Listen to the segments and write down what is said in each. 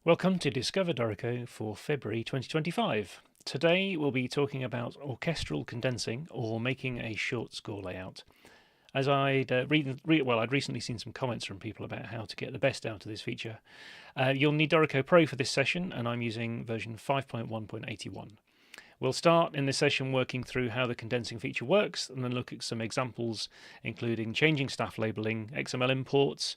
Welcome to Discover Dorico for February 2025. Today we'll be talking about orchestral condensing or making a short score layout. As I'd recently seen some comments from people about how to get the best out of this feature. You'll need Dorico Pro for this session, and I'm using version 5.1.81. We'll start in this session working through how the condensing feature works and then look at some examples, including changing staff labeling, XML imports,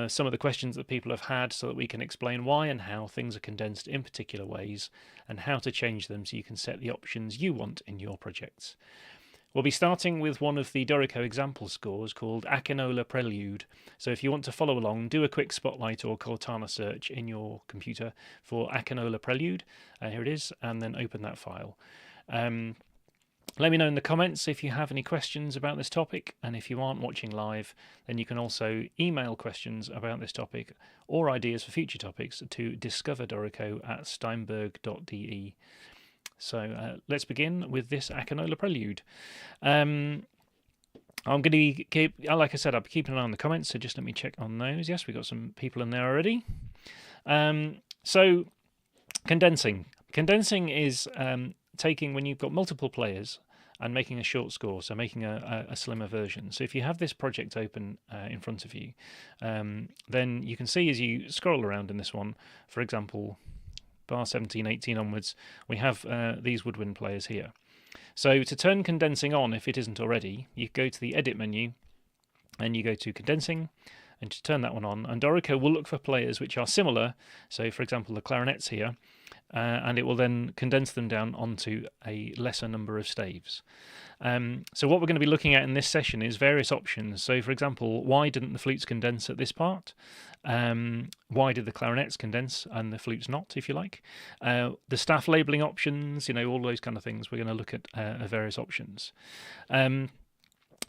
some of the questions that people have had so that we can explain why and how things are condensed in particular ways and how to change them so you can set the options you want in your projects. We'll be starting with one of the Dorico example scores called Akinola Prelude. So if you want to follow along, do a quick Spotlight or Cortana search in your computer for Akinola Prelude. Here it is, and then open that file. Let me know in the comments if you have any questions about this topic, and if you aren't watching live, then you can also email questions about this topic or ideas for future topics to discoverdorico@steinberg.de. So let's begin with this Akinola Prelude. I'm going to keep, like I said, I'll be keeping an eye on the comments, so just let me check on those. Yes, we've got some people in there already. So condensing. Condensing is taking when you've got multiple players and making a short score, so making a slimmer version. So if you have this project open in front of you, then you can see as you scroll around in this one, for example, bar 17, 18 onwards, we have these woodwind players here. So to turn condensing on, if it isn't already, you go to the Edit menu and you go to Condensing, and to turn that one on, and Dorico will look for players which are similar, so for example the clarinets here, and it will then condense them down onto a lesser number of staves. So what we're going to be looking at in this session is various options. So for example, why didn't the flutes condense at this part? Why did the clarinets condense and the flutes not, if you like? The staff labeling options, all those kind of things. We're going to look at various options.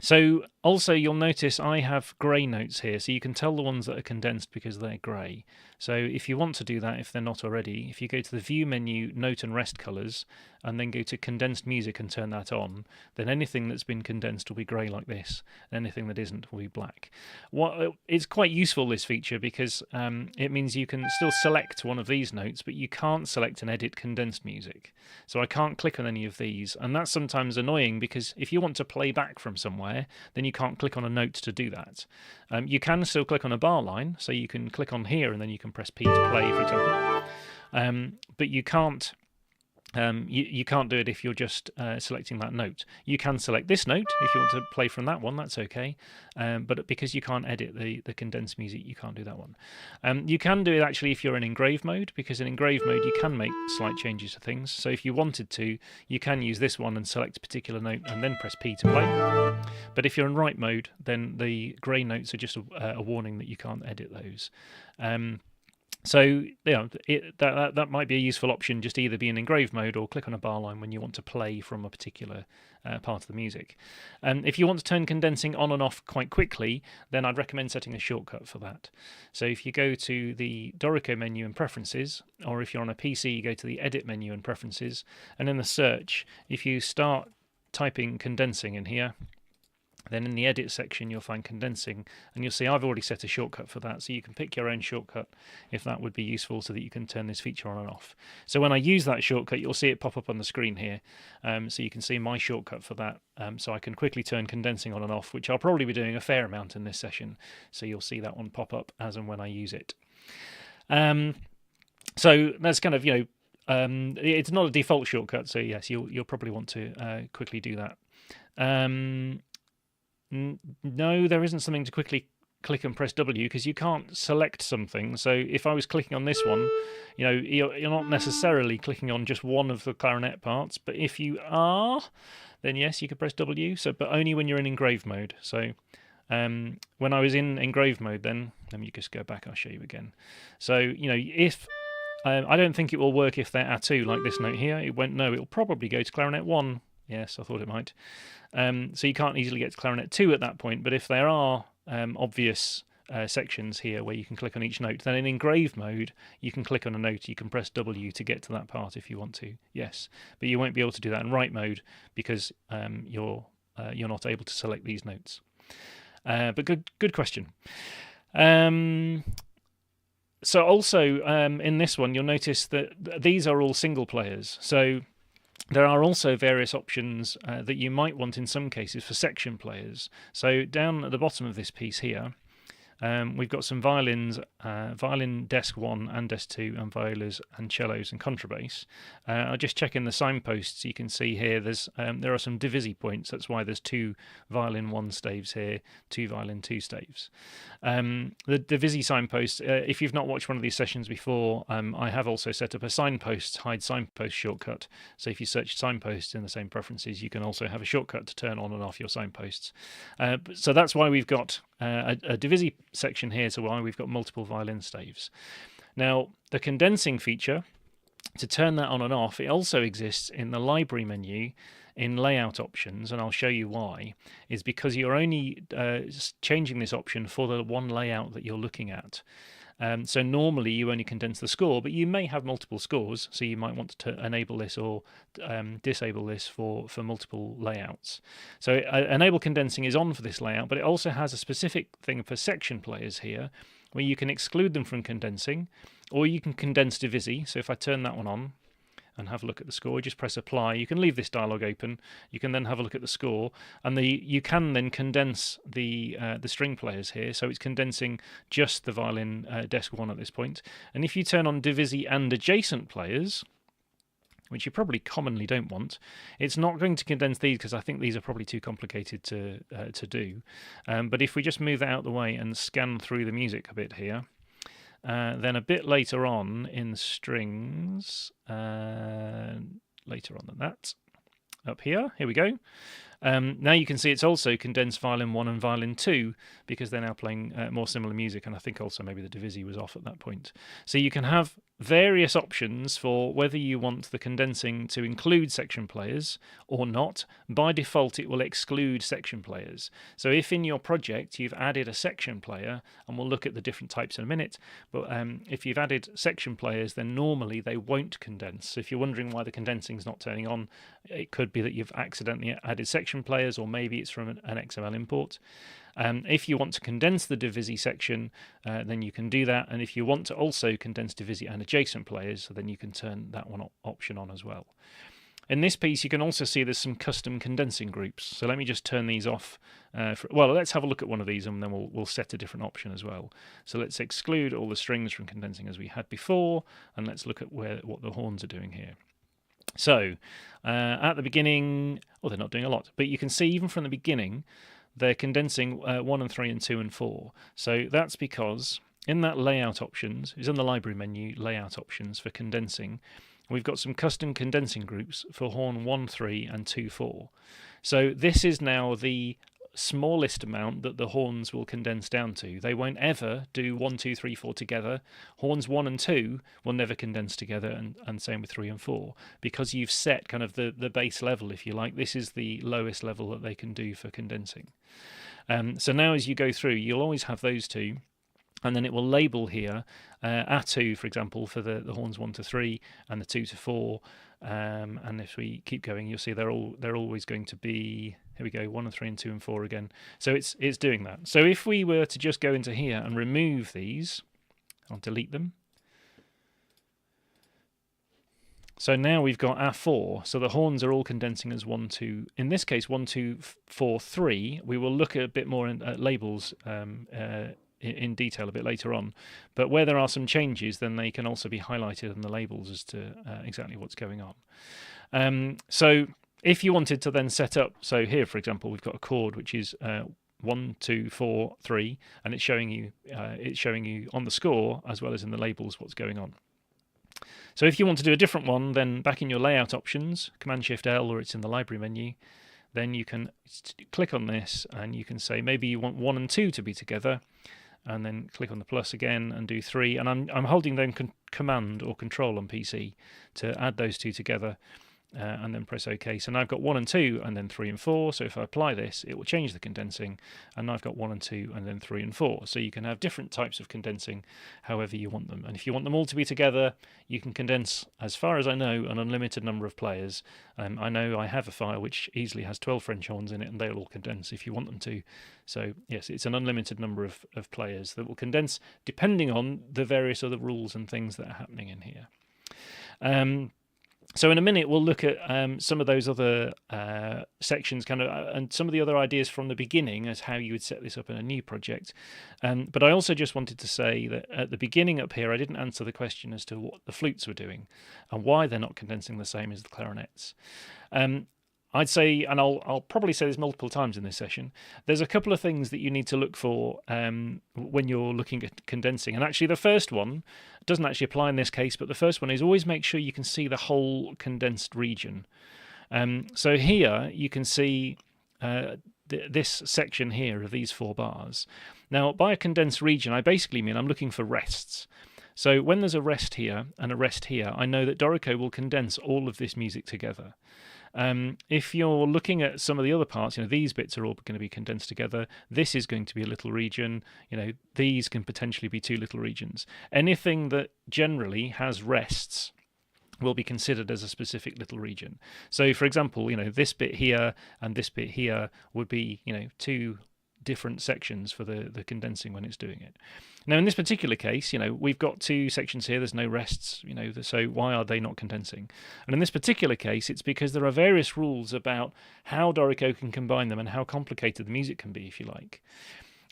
So also you'll notice I have grey notes here, so you can tell the ones that are condensed because they're grey. So if you want to do that, if they're not already, if you go to the View menu, Note and Rest Colours, and then go to Condensed Music and turn that on, then anything that's been condensed will be grey like this, and anything that isn't will be black. It's quite useful, this feature, because it means you can still select one of these notes, but you can't select and edit condensed music. So I can't click on any of these, and that's sometimes annoying because if you want to play back from somewhere, then you can't click on a note to do that. You can still click on a bar line, so you can click on here and then you can press P to play, for example. But you can't you can't do it if you're just selecting that note. You can select this note if you want to play from that one, that's okay. But because you can't edit the condensed music, you can't do that one. You can do it actually if you're in engrave mode, because in engrave mode you can make slight changes to things. So if you wanted to, you can use this one and select a particular note and then press P to play. But if you're in write mode, then the grey notes are just a warning that you can't edit those. So that might be a useful option, just either be in engrave mode or click on a bar line when you want to play from a particular part of the music. If you want to turn condensing on and off quite quickly, then I'd recommend setting a shortcut for that. So if you go to the Dorico menu and Preferences, or if you're on a PC, you go to the Edit menu and Preferences, and in the search, if you start typing condensing in here, then in the edit section you'll find condensing, and you'll see I've already set a shortcut for that, so you can pick your own shortcut if that would be useful so that you can turn this feature on and off. So when I use that shortcut, you'll see it pop up on the screen here, so you can see my shortcut for that, so I can quickly turn condensing on and off, which I'll probably be doing a fair amount in this session, so you'll see that one pop up as and when I use it. So that's kind of, it's not a default shortcut, so yes, you'll probably want to quickly do that. No, there isn't something to quickly click and press W, because you can't select something. So if I was clicking on this one, you're not necessarily clicking on just one of the clarinet parts, but if you are, then yes, you could press W, but only when you're in engrave mode. So when I was in engrave mode, then let me just go back, I'll show you again. So if I don't think it will work if they're A2 like this note here. It will probably go to clarinet 1. Yes, I thought it might. So you can't easily get to clarinet 2 at that point, but if there are obvious sections here where you can click on each note, then in engrave mode you can click on a note, you can press W to get to that part if you want to, yes. But you won't be able to do that in write mode because you're not able to select these notes. But good question. So also in this one, you'll notice that these are all single players. So there are also various options that you might want in some cases for section players. So down at the bottom of this piece here, we've got some violins, violin desk 1 and desk 2, and violas and cellos and contrabass. I'll just check in the signposts. You can see here there are some divisi points. That's why there's 2 violin 1 staves here, 2 violin 2 staves. The divisi signpost, if you've not watched one of these sessions before, I have also set up a signposts hide signpost shortcut. So if you search signposts in the same preferences, you can also have a shortcut to turn on and off your signposts. So that's why we've got a divisi section here, so why we've got multiple violin staves. Now, the condensing feature, to turn that on and off, it also exists in the library menu in layout options, and I'll show you why, is because you're only changing this option for the one layout that you're looking at. So normally you only condense the score, but you may have multiple scores, so you might want to enable this or disable this for multiple layouts. So enable condensing is on for this layout, but it also has a specific thing for section players here, where you can exclude them from condensing, or you can condense divisi. So if I turn that one on and have a look at the score, just press apply. You can leave this dialog open. You can then have a look at the score, and you can then condense the string players here. So it's condensing just the violin desk 1 at this point. And if you turn on divisi and adjacent players, which you probably commonly don't want, it's not going to condense these because I think these are probably too complicated to do. But if we just move that out of the way and scan through the music a bit here, then a bit later on in the strings, later on than that, up here we go. Now you can see it's also condensed violin 1 and violin 2 because they're now playing more similar music, and I think also maybe the divisi was off at that point. So you can have various options for whether you want the condensing to include section players or not. By default, it will exclude section players. So if in your project you've added a section player, and we'll look at the different types in a minute, but if you've added section players, then normally they won't condense. So if you're wondering why the condensing is not turning on, it could be that you've accidentally added section players, or maybe it's from an XML import. If you want to condense the divisi section, then you can do that, and if you want to also condense divisi and adjacent players, then you can turn that one option on as well. In this piece, you can also see there's some custom condensing groups. So let me just turn these off. Well, let's have a look at one of these, and then we'll set a different option as well. So let's exclude all the strings from condensing as we had before, and let's look at what the horns are doing here. So at the beginning, well, they're not doing a lot, but you can see even from the beginning, they're condensing 1 and 3 and 2 and 4. So that's because in that layout options, is in the library menu, layout options for condensing, we've got some custom condensing groups for horn 1, 3 and 2, 4. So this is now the smallest amount that the horns will condense down to. They won't ever do 1, 2, 3, 4 together. Horns 1 and 2 will never condense together, and same with 3 and 4, because you've set kind of the base level, if you like. This is the lowest level that they can do for condensing. So now as you go through, you'll always have those two, and then it will label here A2, for example, for the horns 1 to 3 and the 2 to 4. And if we keep going, you'll see they're always going to be, here we go, 1 and 3 and 2 and 4 again. So it's doing that. So if we were to just go into here and remove these, I'll delete them. So now we've got our 4. So the horns are all condensing as 1, 2. In this case, 1, 2, 4, 3. We will look at a bit more at labels in detail a bit later on. But where there are some changes, then they can also be highlighted in the labels as to exactly what's going on. So if you wanted to then set up, so here, for example, we've got a chord which is 1, 2, 4, 3, and it's showing you on the score as well as in the labels what's going on. So if you want to do a different one, then back in your layout options, Command-Shift-L, or it's in the library menu, then you can click on this and you can say maybe you want 1 and 2 to be together, and then click on the plus again and do 3. And I'm holding down Command or Control on PC to add those two together. and then press OK. So now I've got 1 and 2 and then 3 and 4. So if I apply this, it will change the condensing, and now I've got 1 and 2 and then 3 and 4. So you can have different types of condensing however you want them. And if you want them all to be together, you can condense, as far as I know, an unlimited number of players. I know I have a file which easily has 12 French horns in it, and they'll all condense if you want them to. So yes, it's an unlimited number of players that will condense depending on the various other rules and things that are happening in here. So in a minute we'll look at some of those other sections, and some of the other ideas from the beginning as how you would set this up in a new project. But I also just wanted to say that at the beginning up here I didn't answer the question as to what the flutes were doing and why they're not condensing the same as the clarinets. I'd say, and I'll probably say this multiple times in this session, there's a couple of things that you need to look for when you're looking at condensing. And actually the first one doesn't actually apply in this case, but the first one is always make sure you can see the whole condensed region. So here you can see this section here of these 4 bars. Now by a condensed region I basically mean I'm looking for rests. So when there's a rest here and a rest here, I know that Dorico will condense all of this music together. If you're looking at some of the other parts, these bits are all going to be condensed together. This is going to be a little region. These can potentially be 2 little regions. Anything that generally has rests will be considered as a specific little region. So, for example, this bit here and this bit here would be, 2 different sections for the condensing when it's doing it. Now in this particular case, we've got 2 sections here, there's no rests, so why are they not condensing? And in this particular case it's because there are various rules about how Dorico can combine them and how complicated the music can be, if you like.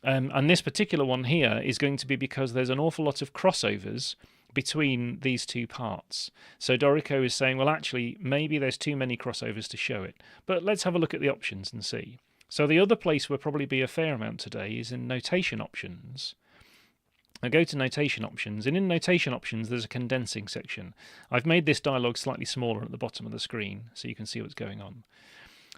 And this particular one here is going to be because there's an awful lot of crossovers between these 2 parts. So Dorico is saying, well actually maybe there's too many crossovers to show it, but let's have a look at the options and see. So the other place where probably be a fair amount today is in notation options. I go to notation options, and in notation options there's a condensing section. I've made this dialog slightly smaller at the bottom of the screen so you can see what's going on.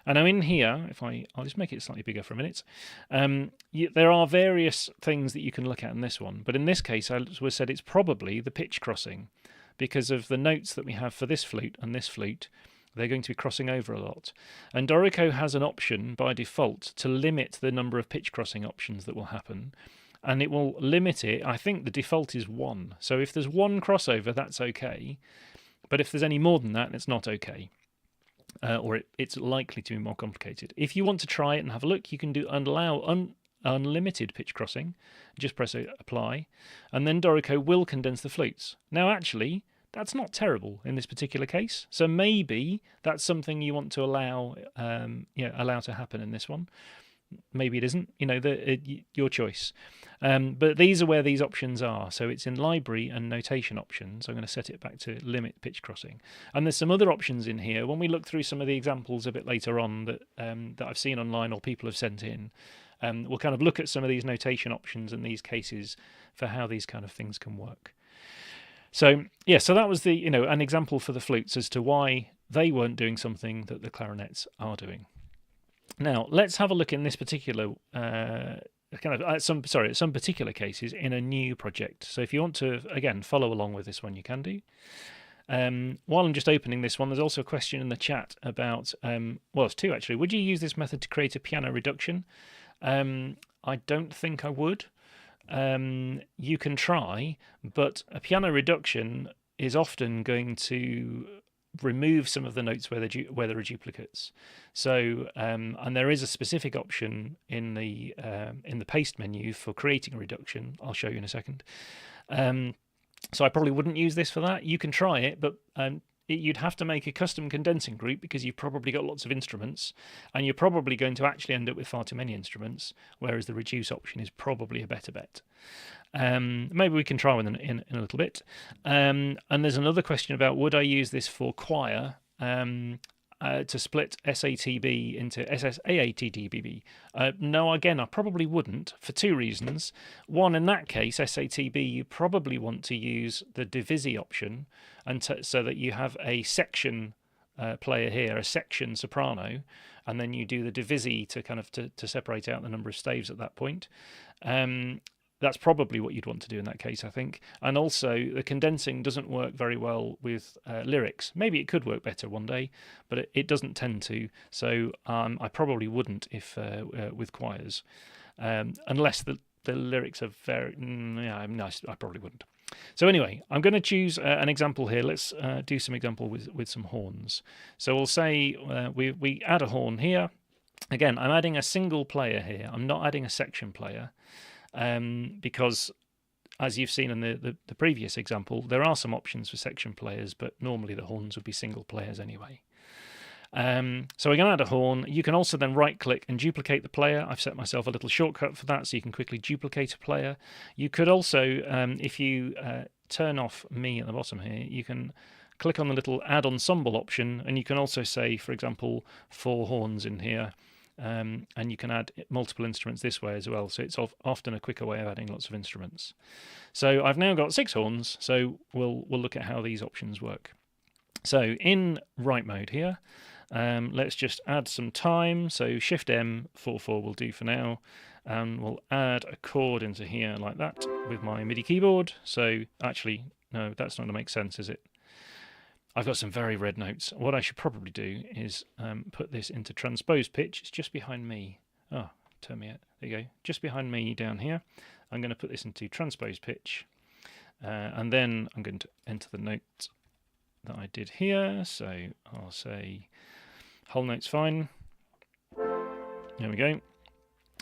And now in here, I'll just make it slightly bigger for a minute, there are various things that you can look at in this one, but in this case as we said it's probably the pitch crossing because of the notes that we have for this flute and this flute. They're going to be crossing over a lot. And Dorico has an option by default to limit the number of pitch crossing options that will happen. And it will limit it, I think the default is 1. So if there's 1 crossover, that's okay. But if there's any more than that, it's not okay. Or it's likely to be more complicated. If you want to try it and have a look, you can do allow unlimited pitch crossing. Just press apply. And then Dorico will condense the flutes. Now actually, that's not terrible in this particular case. So maybe that's something you want to allow, allow to happen in this one. Maybe it isn't. Your choice. But these are where these options are. So it's in library and notation options. I'm going to set it back to limit pitch crossing. And there's some other options in here. When we look through some of the examples a bit later on that I've seen online or people have sent in, we'll kind of look at some of these notation options and these cases for how these kind of things can work. So yeah, so that was the an example for the flutes as to why they weren't doing something that the clarinets are doing. Now let's have a look in this particular some particular cases in a new project. So if you want to again follow along with this one, you can do. While I'm just opening this one, there's also a question in the chat about well, it's 2 actually. Would you use this method to create a piano reduction? I don't think I would. You can try, but a piano reduction is often going to remove some of the notes where there are duplicates. So and there is a specific option in the paste menu for creating a reduction. I'll show you in a second. So I probably wouldn't use this for that. You can try it, but you'd have to make a custom condensing group because you've probably got lots of instruments and you're probably going to actually end up with far too many instruments, whereas the reduce option is probably a better bet. Maybe we can try one in a little bit. And there's another question about would I use this for choir to split SATB into SSAATDBB? No, again, I probably wouldn't for 2 reasons. One, in that case, SATB, you probably want to use the divisi option, and so that you have a section player here, a section soprano, and then you do the divisi to kind of to separate out the number of staves at that point. that's probably what you'd want to do in that case, I think. And also, the condensing doesn't work very well with lyrics. Maybe it could work better one day, but it doesn't tend to. So I probably wouldn't if with choirs, unless the lyrics are very. Yeah, no, I probably wouldn't. So anyway, I'm going to choose an example here. Let's do some example with some horns. So we'll say we add a horn here. Again, I'm adding a single player here. I'm not adding a section player. Because as you've seen in the previous example, there are some options for section players, but normally the horns would be single players anyway. So we're going to add a horn. You can also then right click and duplicate the player. I've set myself a little shortcut for that so you can quickly duplicate a player. You could also, if you turn off me at the bottom here, you can click on the little add ensemble option, and you can also say, for example, 4 horns in here. And you can add multiple instruments this way as well, so it's often a quicker way of adding lots of instruments. So I've now got 6 horns, so we'll look at how these options work. So in write mode here, let's just add some time. So Shift M 4/4 will do for now, and we'll add a chord into here like that with my MIDI keyboard. So actually, no, that's not going to make sense, is it? I've got some very red notes. What I should probably do is put this into transpose pitch. It's just behind me. Oh, turn me out. There you go. Just behind me down here. I'm going to put this into transpose pitch. And then I'm going to enter the note that I did here. So I'll say whole note's fine. There we go.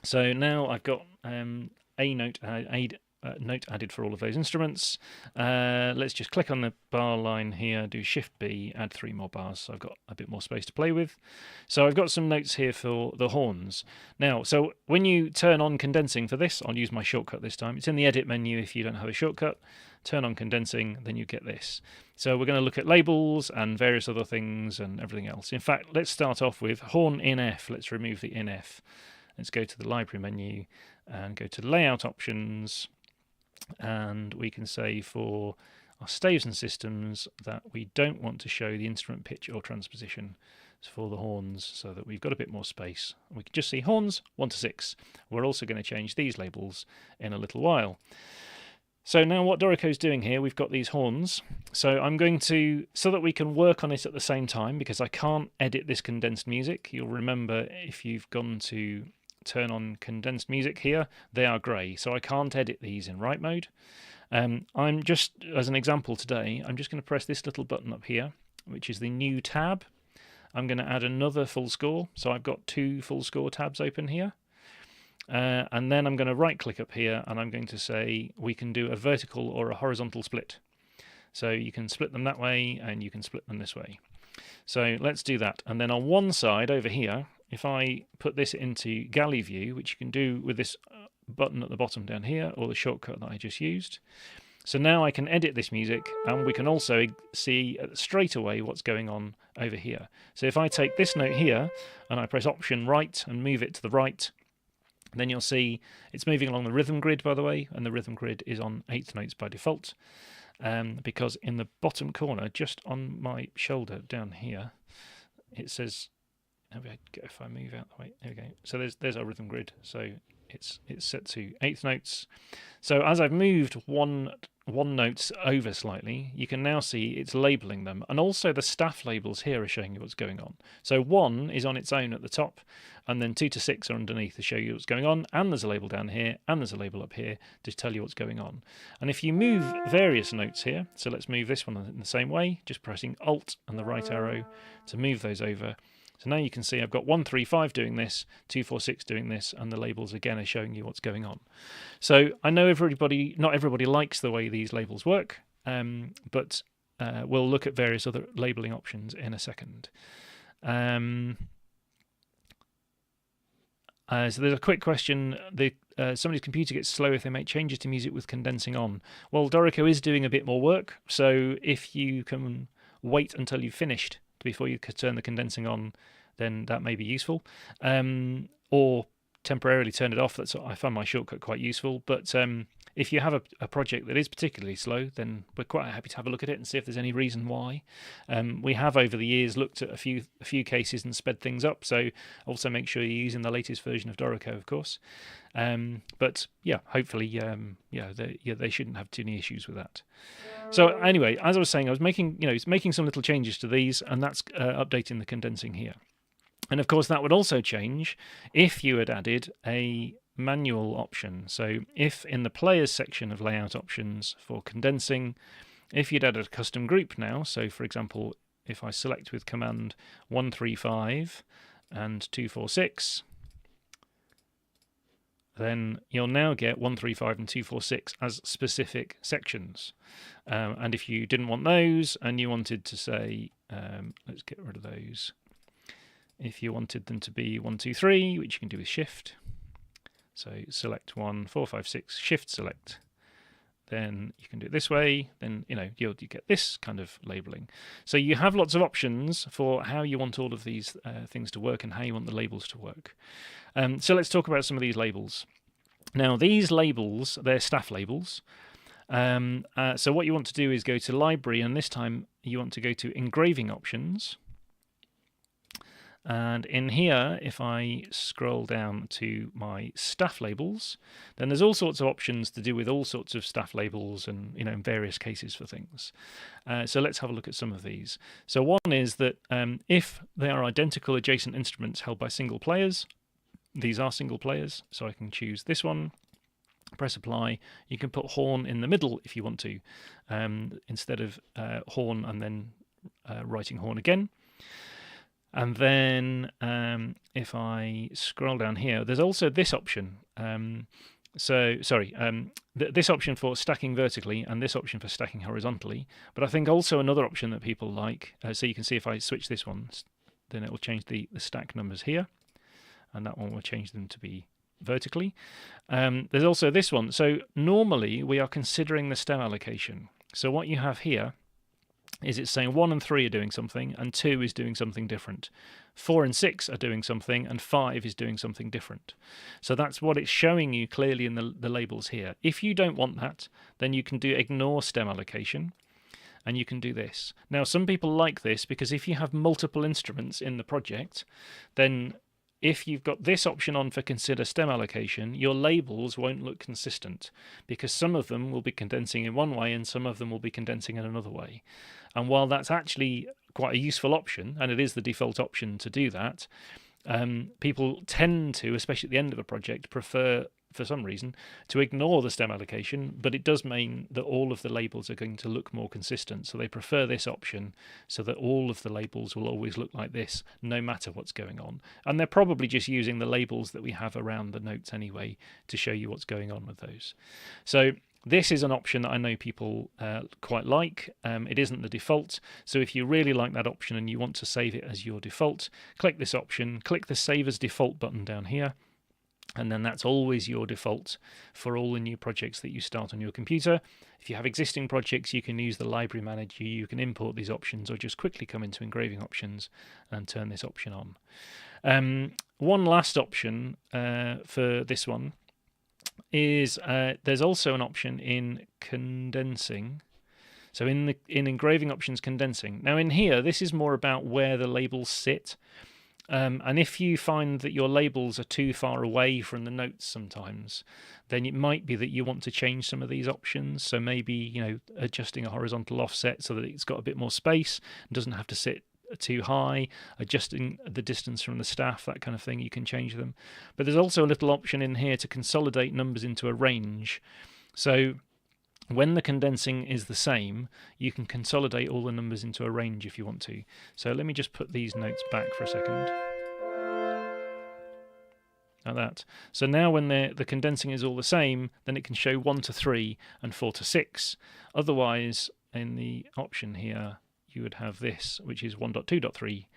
So now I've got a note note added for all of those instruments. Let's just click on the bar line here, do Shift B, add 3 more bars, so I've got a bit more space to play with. So I've got some notes here for the horns. Now, so when you turn on condensing for this, I'll use my shortcut this time. It's in the edit menu if you don't have a shortcut. Turn on condensing, then you get this. So we're going to look at labels and various other things and everything else. In fact, let's start off with horn in F. Let's remove the in F. Let's go to the library menu and go to layout options. And we can say for our staves and systems that we don't want to show the instrument pitch or transposition for the horns, so that we've got a bit more space. We can just see horns 1 to 6. We're also going to change these labels in a little while. So now what Dorico's doing here, we've got these horns. So I'm going to, so that we can work on it at the same time, because I can't edit this condensed music. You'll remember if you've gone to turn on condensed music here, they are grey, so I can't edit these in write mode. I'm just, as an example today, I'm just going to press this little button up here, which is the new tab. I'm going to add another full score, so I've got 2 full score tabs open here. And then I'm going to right click up here and I'm going to say we can do a vertical or a horizontal split. So you can split them that way and you can split them this way. So let's do that. And then on one side over here, if I put this into galley view, which you can do with this button at the bottom down here, or the shortcut that I just used. So now I can edit this music, and we can also see straight away what's going on over here. So if I take this note here, and I press Option Right and move it to the right, then you'll see it's moving along the rhythm grid, by the way, and the rhythm grid is on 8th notes by default, because in the bottom corner, just on my shoulder down here, it says, if I move out the way, there we go. So there's our rhythm grid. So it's set to 8th notes. So as I've moved one note over slightly, you can now see it's labeling them, and also the staff labels here are showing you what's going on. So 1 is on its own at the top, and then 2 to 6 are underneath to show you what's going on, and there's a label down here, and there's a label up here to tell you what's going on. And if you move various notes here, so let's move this one in the same way, just pressing Alt and the right arrow to move those over. So now you can see I've got 1, 3, 5 doing this, 2, 4, 6 doing this, and the labels again are showing you what's going on. So I know not everybody likes the way these labels work, but we'll look at various other labeling options in a second. So there's a quick question. Somebody's computer gets slow if they make changes to music with condensing on. Well, Dorico is doing a bit more work, so if you can wait until you've finished before you turn the condensing on, then that may be useful. Or temporarily turn it off. I find my shortcut quite useful. But if you have a project that is particularly slow, then we're quite happy to have a look at it and see if there's any reason why. We have over the years looked at a few cases and sped things up, so also make sure you're using the latest version of Dorico, of course. But yeah, hopefully, they shouldn't have too many issues with that. So anyway, as I was saying, I was making some little changes to these, and that's updating the condensing here. And of course, that would also change if you had added a manual option. So if in the players section of layout options for condensing, if you'd added a custom group now, so for example, if I select with command 135 and 246, then you'll now get 135 and 246 as specific sections. And if you didn't want those and you wanted to say, let's get rid of those. If you wanted them to be 1, 2, 3, which you can do with shift, so select 1, 4, 5, 6, shift select, then you can do it this way, then you get this kind of labeling. So you have lots of options for how you want all of these things to work and how you want the labels to work. So let's talk about some of these labels. Now these labels, they're staff labels. So what you want to do is go to library, and this time you want to go to engraving options. And in here, if I scroll down to my staff labels, then there's all sorts of options to do with all sorts of staff labels and in various cases for things. So let's have a look at some of these. So one is that if they are identical adjacent instruments held by single players, these are single players, so I can choose this one, press apply. You can put horn in the middle if you want to, instead of horn and then writing horn again. And then if I scroll down here, there's also this option. This option for stacking vertically and this option for stacking horizontally. But I think also another option that people like, so you can see if I switch this one, then it will change the stack numbers here. And that one will change them to be vertically. There's also this one. So normally we are considering the stem allocation. So what you have here is it's saying 1 and 3 are doing something and 2 is doing something different. 4 and 6 are doing something and 5 is doing something different. So that's what it's showing you clearly in the labels here. If you don't want that, then you can do ignore stem allocation and you can do this. Now some people like this because if you have multiple instruments in the project, then if you've got this option on for consider stem allocation, your labels won't look consistent because some of them will be condensing in one way and some of them will be condensing in another way. And while that's actually quite a useful option, and it is the default option to do that, people tend to, especially at the end of a project, prefer, for some reason, to ignore the stem allocation, but it does mean that all of the labels are going to look more consistent. So they prefer this option so that all of the labels will always look like this, no matter what's going on. And they're probably just using the labels that we have around the notes anyway to show you what's going on with those. So this is an option that I know people quite like. It isn't the default, so if you really like that option and you want to save it as your default, click this option, click the Save as Default button down here, and then that's always your default for all the new projects that you start on your computer. If you have existing projects, you can use the library manager, you can import these options or just quickly come into engraving options and turn this option on. One last option for this one is there's also an option in condensing. So in engraving options condensing. Now in here, this is more about where the labels sit. And if you find that your labels are too far away from the notes sometimes, then it might be that you want to change some of these options. So maybe, adjusting a horizontal offset so that it's got a bit more space and doesn't have to sit too high, adjusting the distance from the staff, that kind of thing, you can change them. But there's also a little option in here to consolidate numbers into a range. So when the condensing is the same, you can consolidate all the numbers into a range if you want to. So let me just put these notes back for a second. Like that. So now when the condensing is all the same, then it can show 1 to 3 and 4 to 6. Otherwise, in the option here, you would have this, which is 1.2.3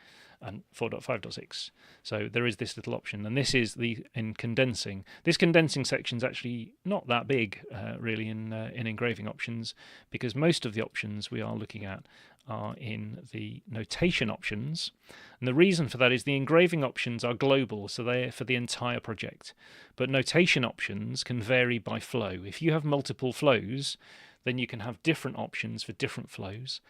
and 4.5.6. So there is this little option, and this is in condensing. This condensing section is actually not that big, really, in engraving options, because most of the options we are looking at are in the notation options. And the reason for that is the engraving options are global, so they're for the entire project. But notation options can vary by flow. If you have multiple flows, then you can have different options for different flows.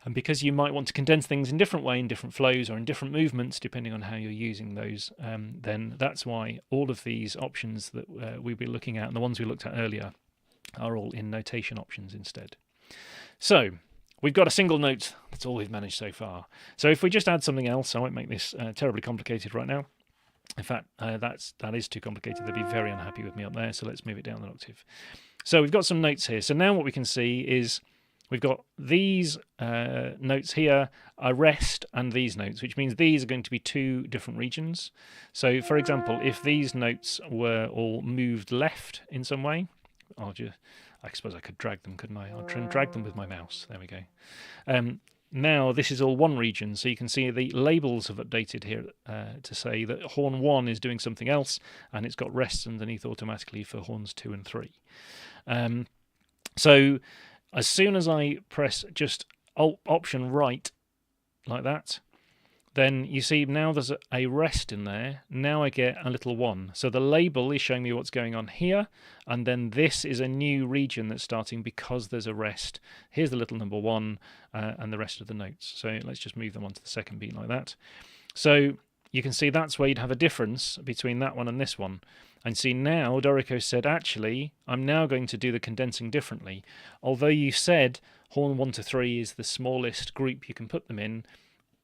And because you might want to condense things in different way in different flows or in different movements, depending on how you're using those, then that's why all of these options that we'll be looking at, and the ones we looked at earlier, are all in notation options instead. So we've got a single note. That's all we've managed so far. So if we just add something else, I won't make this terribly complicated right now. In fact, that is too complicated. They'd be very unhappy with me up there, so let's move it down an octave. So we've got some notes here. So now what we can see is we've got these notes here, a rest, and these notes, which means these are going to be two different regions. So, for example, if these notes were all moved left in some way, I suppose I could drag them, couldn't I? I'll try and drag them with my mouse. There we go. Now this is all one region, so you can see the labels have updated here to say that horn 1 is doing something else, and it's got rests underneath automatically for horns 2 and 3. So as soon as I press just Option right, like that, then you see now there's a rest in there. Now I get a little 1. So the label is showing me what's going on here, and then this is a new region that's starting because there's a rest. Here's the little number 1 and the rest of the notes. So let's just move them onto the second beat like that. So you can see that's where you'd have a difference between that one and this one. And see now Dorico said, actually, I'm now going to do the condensing differently. Although you said horn 1 to 3 is the smallest group you can put them in,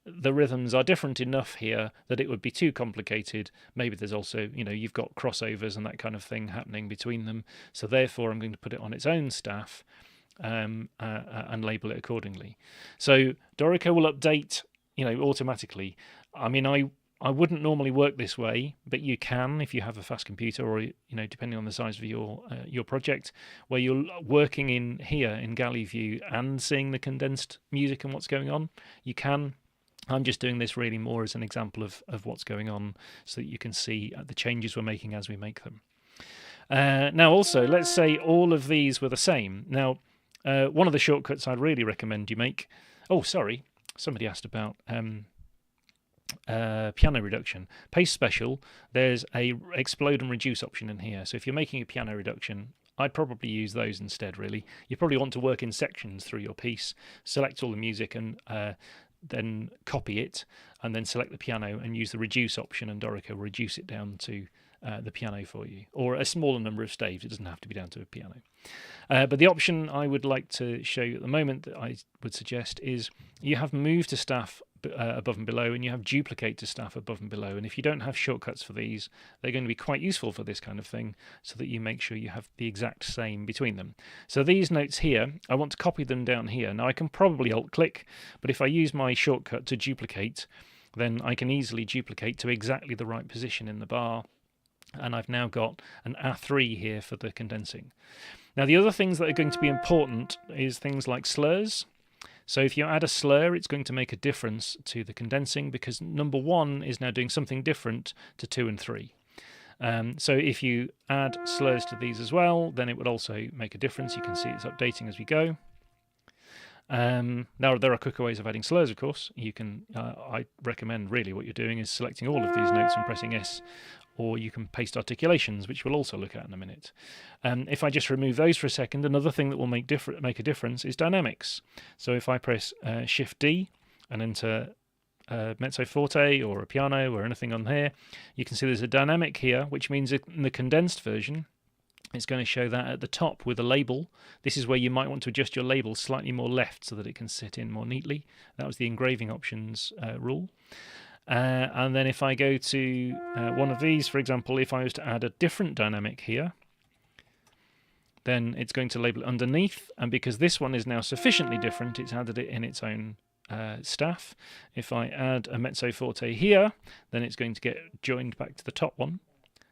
the rhythms are different enough here that it would be too complicated. Maybe there's also, you've got crossovers and that kind of thing happening between them. So therefore, I'm going to put it on its own staff and label it accordingly. So Dorico will update, automatically. I mean, I wouldn't normally work this way, but you can if you have a fast computer, or depending on the size of your project, where you're working in here in Galley View and seeing the condensed music and what's going on. You can. I'm just doing this really more as an example of what's going on, so that you can see the changes we're making as we make them. Now also, let's say all of these were the same. Now, one of the shortcuts I'd really recommend you make... Oh, sorry, somebody asked about piano reduction. Paste Special, there's a explode and reduce option in here. So if you're making a piano reduction, I'd probably use those instead, really. You probably want to work in sections through your piece, select all the music and then copy it, and then select the piano and use the reduce option, and Dorico will reduce it down to the piano for you, or a smaller number of staves. It doesn't have to be down to a piano. But the option I would like to show you at the moment that I would suggest is you have move to staff above and below, and you have duplicate to staff above and below. And if you don't have shortcuts for these, they're going to be quite useful for this kind of thing, so that you make sure you have the exact same between them. So these notes here, I want to copy them down here. Now I can probably alt-click, but if I use my shortcut to duplicate, then I can easily duplicate to exactly the right position in the bar, and I've now got an A3 here for the condensing. Now the other things that are going to be important is things like slurs. So if you add a slur, it's going to make a difference to the condensing, because number 1 is now doing something different to 2 and 3. So if you add slurs to these as well, then it would also make a difference. You can see it's updating as we go. Now there are quicker ways of adding slurs, of course. You can. I recommend really what you're doing is selecting all of these notes and pressing S, or you can paste articulations, which we'll also look at in a minute. If I just remove those for a second, another thing that will make a difference is dynamics. So if I press Shift D and enter mezzo forte or a piano or anything on here, you can see there's a dynamic here, which means in the condensed version, it's going to show that at the top with a label. This is where you might want to adjust your label slightly more left so that it can sit in more neatly. That was the Engraving Options rule. And then if I go to one of these, for example, if I was to add a different dynamic here, then it's going to label it underneath. And because this one is now sufficiently different, it's added it in its own staff. If I add a mezzo forte here, then it's going to get joined back to the top one.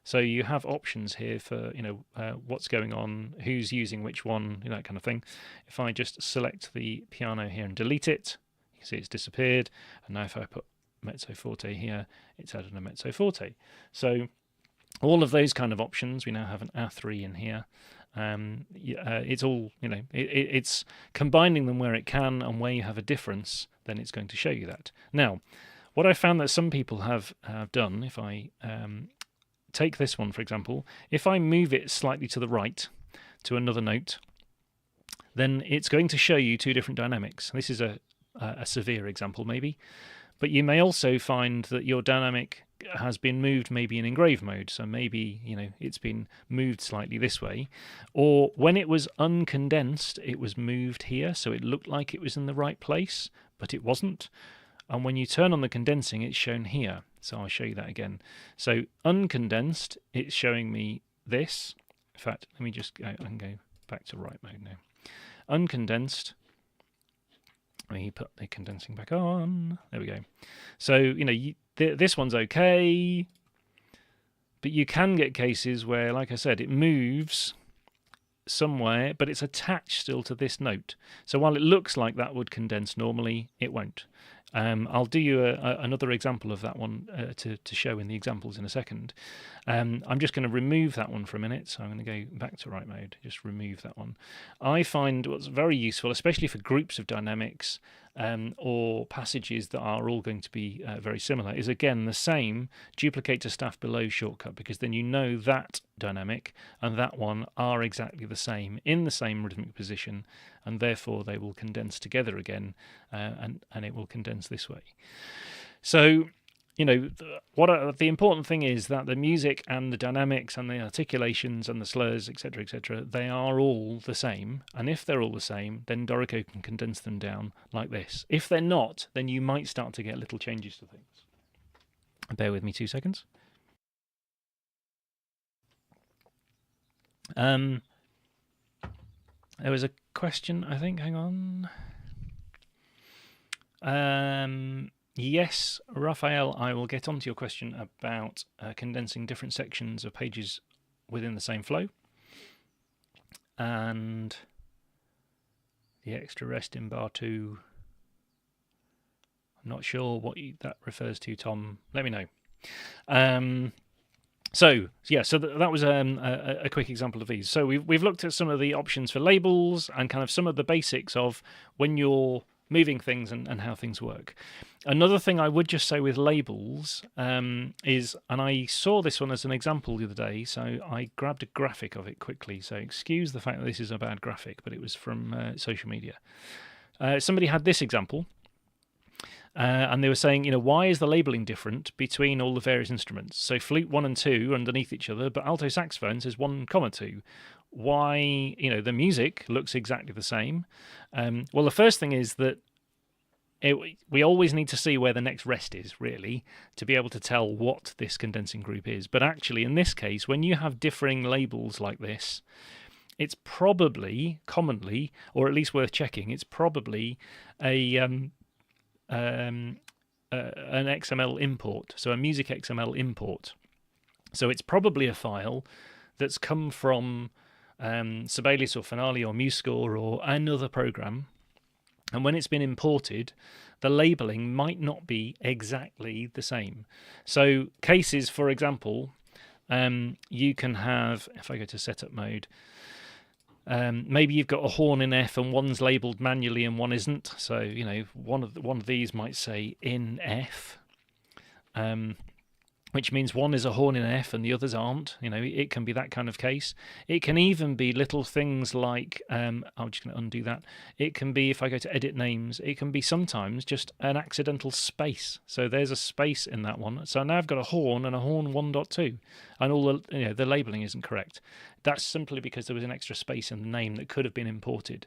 So you have options here for what's going on, who's using which one, that kind of thing. If I just select the piano here and delete it, you can see it's disappeared. And now if I put mezzo forte here, it's added a mezzo forte. So all of those kind of options, we now have an A3 in here. It's all, it's combining them where it can, and where you have a difference, then it's going to show you that. Now, what I found that some people have done, if I take this one, for example, if I move it slightly to the right to another note, then it's going to show you two different dynamics. This is a severe example, maybe, but you may also find that your dynamic has been moved maybe in engrave mode, so maybe it's been moved slightly this way, or when it was uncondensed it was moved here, so it looked like it was in the right place but it wasn't, and when you turn on the condensing it's shown here. So I'll show you that again. So uncondensed, it's showing me this. In fact, let me just go, I can go back to right mode now. Uncondensed, let me put the condensing back on. There we go. So this one's okay, but you can get cases where, like I said, it moves somewhere, but it's attached still to this note. So while it looks like that would condense normally, it won't. I'll do you another example of that one to show in the examples in a second. I'm just going to remove that one for a minute, so I'm going to go back to right mode, just remove that one. I find what's very useful, especially for groups of dynamics or passages that are all going to be very similar, is again the same duplicate to staff below shortcut, because then you know that dynamic and that one are exactly the same, in the same rhythmic position, and therefore they will condense together again, and it will condense this way. So the important thing is that the music and the dynamics and the articulations and the slurs, etc., they are all the same, and if they're all the same, then Dorico can condense them down like this. If they're not, then you might start to get little changes to things. Bear with me 2 seconds. There was a question, I think. Hang on. Yes, Raphael, I will get onto your question about condensing different sections of pages within the same flow, and the extra rest in bar 2. I'm not sure what that refers to, Tom. Let me know. So that was a quick example of these. So we've looked at some of the options for labels and kind of some of the basics of when you're moving things and how things work. Another thing I would just say with labels is, and I saw this one as an example the other day, so I grabbed a graphic of it quickly, so excuse the fact that this is a bad graphic, but it was from social media. Somebody had this example, and they were saying, why is the labeling different between all the various instruments? So flute 1 and 2 are underneath each other, but alto saxophone says 1, 2. Why, the music looks exactly the same? Well, the first thing is that we always need to see where the next rest is, really, to be able to tell what this condensing group is. But actually, in this case, when you have differing labels like this, it's probably, commonly, or at least worth checking, it's probably an XML import, so a music XML import. So it's probably a file that's come from Sibelius or Finale or MuseScore or another program, and when it's been imported, the labeling might not be exactly the same. So cases, for example, you can have, if I go to setup mode, maybe you've got a horn in F and one's labelled manually and one isn't. So one of these might say in F, which means one is a horn in F and the others aren't. It can be that kind of case. It can even be little things like, I'm just going to undo that. It can be, if I go to edit names, it can be sometimes just an accidental space. So there's a space in that one. So now I've got a horn and a horn 1.2, and all the labeling isn't correct. That's simply because there was an extra space in the name that could have been imported.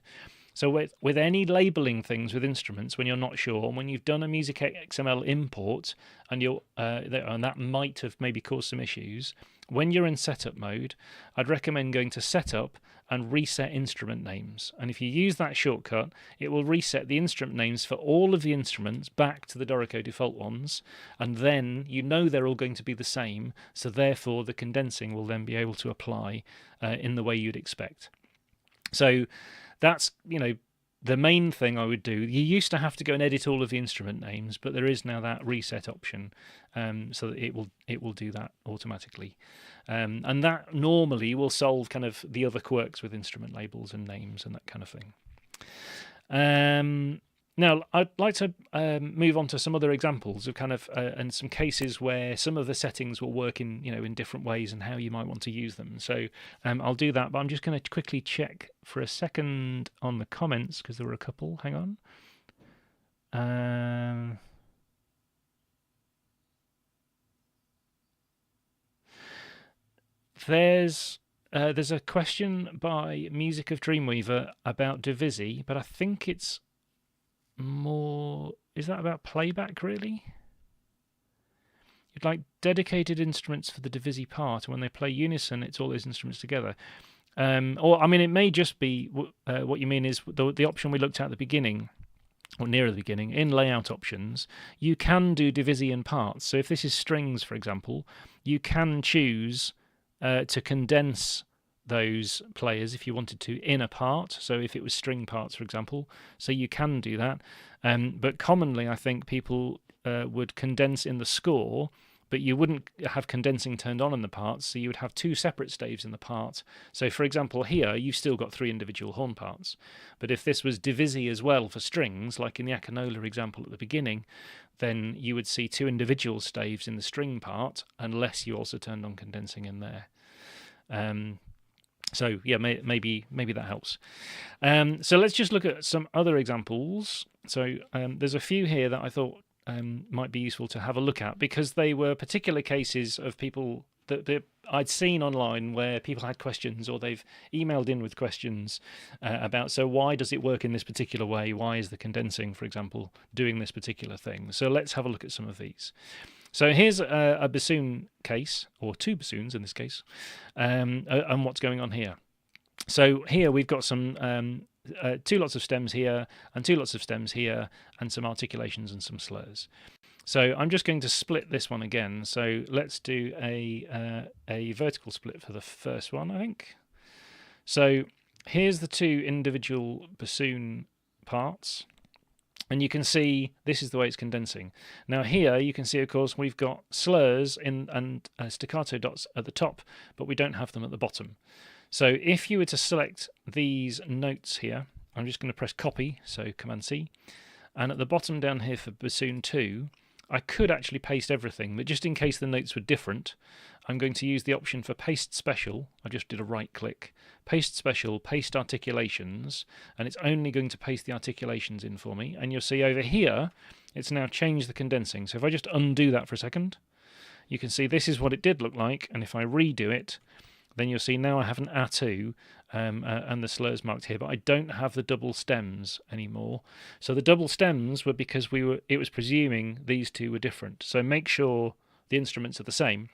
So with any labeling things with instruments, when you're not sure, and when you've done a music XML import, and and that might have maybe caused some issues, when you're in setup mode, I'd recommend going to setup and reset instrument names. And if you use that shortcut, it will reset the instrument names for all of the instruments back to the Dorico default ones, and then they're all going to be the same, so therefore the condensing will then be able to apply in the way you'd expect. So that's the main thing I would do, you used to have to go and edit all of the instrument names, but there is now that reset option, so that it will do that automatically, and that normally will solve kind of the other quirks with instrument labels and names and that kind of thing. Now, I'd like to move on to some other examples of kind of and some cases where some of the settings will work in in different ways and how you might want to use them. So I'll do that, but I'm just going to quickly check for a second on the comments because there were a couple. Hang on. There's a question by Music of Dreamweaver about Divisi, but I think it's more, is that about playback really? You'd like dedicated instruments for the Divisi part, and when they play unison it's all those instruments together. Or I mean, it may just be what you mean is the option we looked at the beginning, or near the beginning, in layout options. You can do Divisi in parts. So if this is strings, for example, you can choose to condense those players if you wanted to in a part. So if it was string parts, for example, so you can do that. But commonly, I think people would condense in the score, but you wouldn't have condensing turned on in the parts, so you would have two separate staves in the part. So for example, here you've still got three individual horn parts. But if this was Divisi as well for strings, like in the Akinola example at the beginning, then you would see two individual staves in the string part, unless you also turned on condensing in there. So yeah, maybe that helps. So let's just look at some other examples. So there's a few here that I thought might be useful to have a look at, because they were particular cases of people that I'd seen online where people had questions, or they've emailed in with questions about, so why does it work in this particular way? Why is the condensing, for example, doing this particular thing? So let's have a look at some of these. So here's a bassoon case, or two bassoons in this case, and what's going on here. So here we've got some two lots of stems here, and two lots of stems here, and some articulations and some slurs. So I'm just going to split this one again. So let's do a vertical split for the first one, I think. So here's the two individual bassoon parts. And you can see this is the way it's condensing. Now here you can see, of course, we've got slurs and staccato dots at the top, but we don't have them at the bottom. So if you were to select these notes here, I'm just going to press copy, so Command C, and at the bottom down here for bassoon 2, I could actually paste everything, but just in case the notes were different, I'm going to use the option for paste special. I just did a right click, paste special, paste articulations, and it's only going to paste the articulations in for me. And you'll see over here, it's now changed the condensing. So if I just undo that for a second, you can see this is what it did look like. And if I redo it, then you'll see now I have an A2 and the slurs marked here, but I don't have the double stems anymore. So the double stems were because it was presuming these two were different. So make sure the instruments are the same.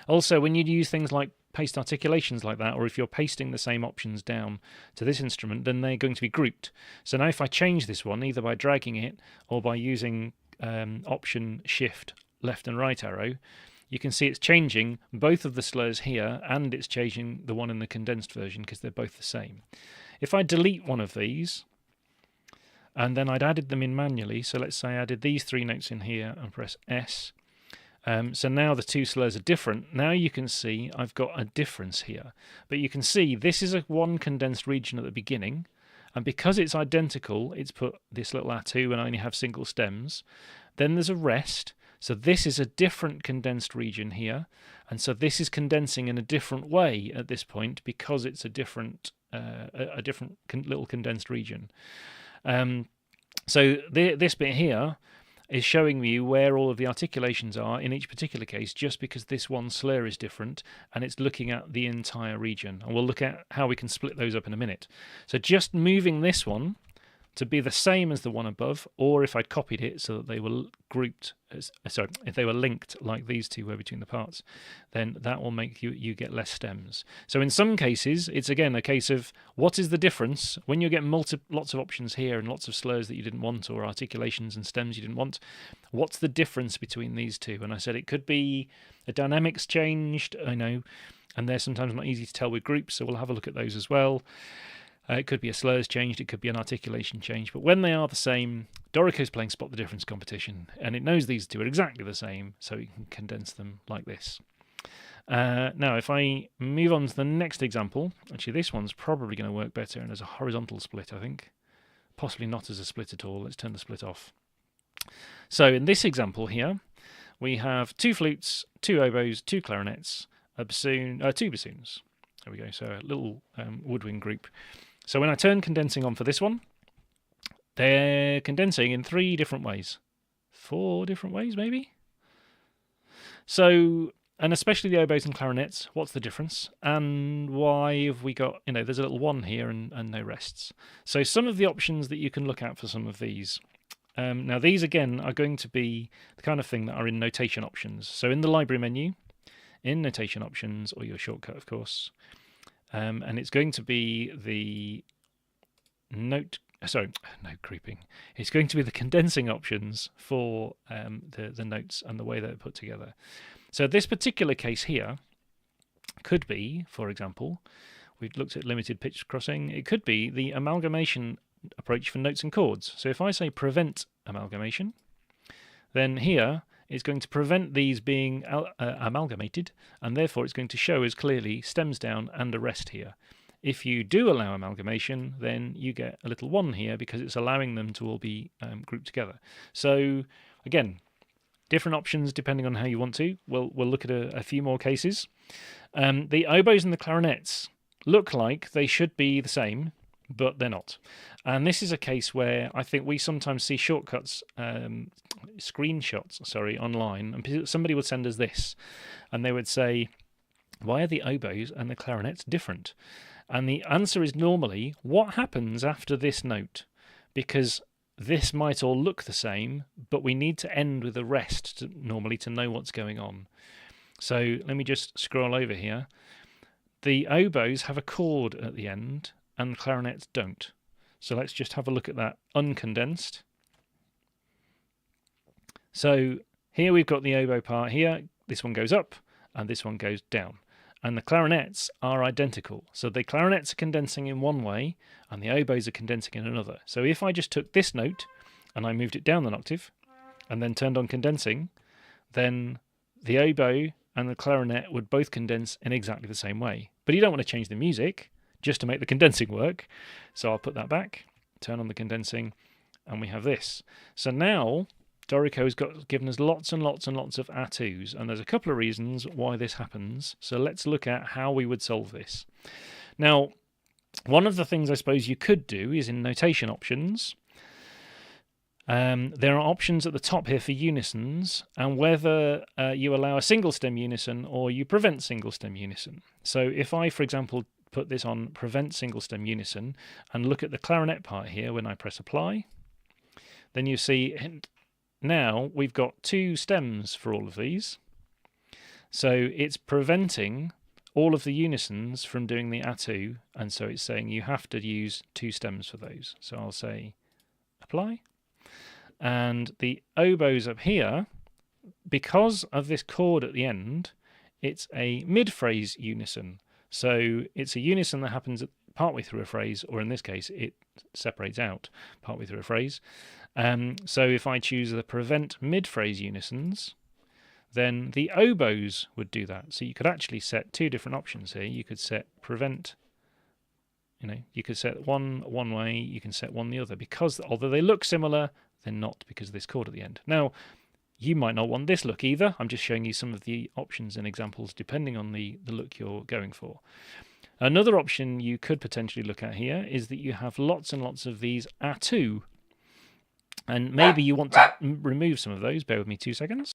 Also, when you use things like paste articulations like that, or if you're pasting the same options down to this instrument, then they're going to be grouped. So now if I change this one, either by dragging it or by using option shift left and right arrow, you can see it's changing both of the slurs here, and it's changing the one in the condensed version because they're both the same. If I delete one of these, and then I'd added them in manually, so let's say I added these three notes in here and press S, so now the two slurs are different. Now you can see I've got a difference here. But you can see this is one condensed region at the beginning, and because it's identical, it's put this little A2 and I only have single stems. Then there's a rest. So this is a different condensed region here, and so this is condensing in a different way at this point because it's a different little condensed region. So this bit here is showing you where all of the articulations are in each particular case, just because this one slur is different and it's looking at the entire region. And we'll look at how we can split those up in a minute. So just moving this one to be the same as the one above, or if I'd copied it so that they were grouped, if they were linked like these two were between the parts, then that will make you get less stems. So in some cases, it's again a case of what is the difference when you get lots of options here and lots of slurs that you didn't want, or articulations and stems you didn't want. What's the difference between these two? And I said it could be a dynamics changed, I know, and they're sometimes not easy to tell with groups, so we'll have a look at those as well. It could be a slurs changed, it could be an articulation change, but when they are the same, Dorico's playing Spot the Difference competition, and it knows these two are exactly the same, so it can condense them like this. Now, if I move on to the next example, actually this one's probably going to work better and as a horizontal split, I think. Possibly not as a split at all. Let's turn the split off. So in this example here, we have 2 flutes, 2 oboes, 2 clarinets, a bassoon, 2 bassoons. There we go, so a little woodwind group. So when I turn condensing on for this one, they're condensing in 3 different ways. 4 different ways, maybe? So, and especially the oboes and clarinets, what's the difference? And why have we got, there's a little 1 here and no rests. So some of the options that you can look at for some of these. Now these again are going to be the kind of thing that are in notation options. So in the library menu, in notation options, or your shortcut of course, and it's going to be the note grouping. It's going to be the condensing options for the notes and the way they're put together. So this particular case here could be, for example, we've looked at limited pitch crossing, it could be the amalgamation approach for notes and chords. So if I say prevent amalgamation, then here it's going to prevent these being amalgamated, and therefore it's going to show as clearly stems down and a rest here. If you do allow amalgamation, then you get a little 1 here because it's allowing them to all be grouped together. So again, different options depending on how you want to. We'll look at a few more cases. The oboes and the clarinets look like they should be the same, but they're not. And this is a case where I think we sometimes see shortcuts, screenshots, online, and somebody would send us this, and they would say, why are the oboes and the clarinets different? And the answer is normally, what happens after this note? Because this might all look the same, but we need to end with a rest normally to know what's going on. So let me just scroll over here. The oboes have a chord at the end, and the clarinets don't. So let's just have a look at that uncondensed. So here we've got the oboe part here. This one goes up, and this one goes down. And the clarinets are identical. So the clarinets are condensing in one way, and the oboes are condensing in another. So if I just took this note, and I moved it down an octave, and then turned on condensing, then the oboe and the clarinet would both condense in exactly the same way. But you don't want to change the music, just to make the condensing work. So I'll put that back, turn on the condensing, and we have this. So now Dorico has given us lots and lots and lots of A2s, and there's a couple of reasons why this happens. So let's look at how we would solve this. Now, one of the things I suppose you could do is in notation options. There are options at the top here for unisons, and whether you allow a single stem unison or you prevent single stem unison. So if I, for example, put this on prevent single stem unison and look at the clarinet part here when I press apply, then you see now we've got 2 stems for all of these. So it's preventing all of the unisons from doing the A2, and so it's saying you have to use 2 stems for those. So I'll say apply. And the oboes up here, because of this chord at the end, it's a mid-phrase unison. So it's a unison that happens partway through a phrase, or in this case, it separates out partway through a phrase. So if I choose the prevent mid-phrase unisons, then the oboes would do that. So you could actually set 2 different options here. You could set prevent, you could set one way, you can set one the other, because although they look similar, they're not because of this chord at the end. Now, you might not want this look either. I'm just showing you some of the options and examples depending on the look you're going for. Another option you could potentially look at here is that you have lots and lots of these A2. And maybe you want to remove some of those. Bear with me 2 seconds.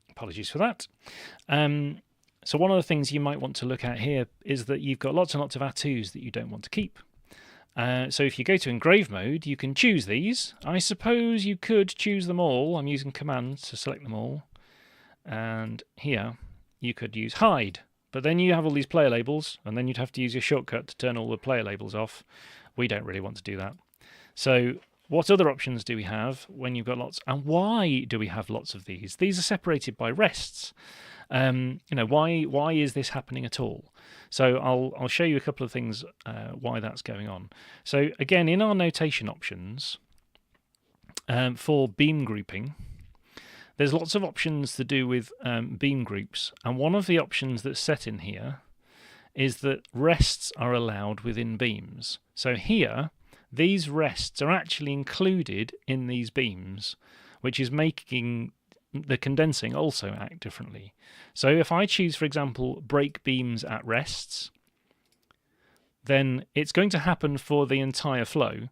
Apologies for that. So one of the things you might want to look at here is that you've got lots and lots of A2s that you don't want to keep. So if you go to engrave mode, you can choose these. I suppose you could choose them all. I'm using commands to select them all. And here you could use hide, But then you have all these player labels, and then you'd have to use your shortcut to turn all the player labels off. We don't really want to do that. So what other options do we have when you've got lots? And why do we have lots of these? These are separated by rests. Why is this happening at all? So I'll show you a couple of things why that's going on. So again, in our notation options for beam grouping, there's lots of options to do with beam groups, and one of the options that's set in here is that rests are allowed within beams. So here, these rests are actually included in these beams, which is making the condensing also act differently. So if I choose, for example, break beams at rests, then it's going to happen for the entire flow.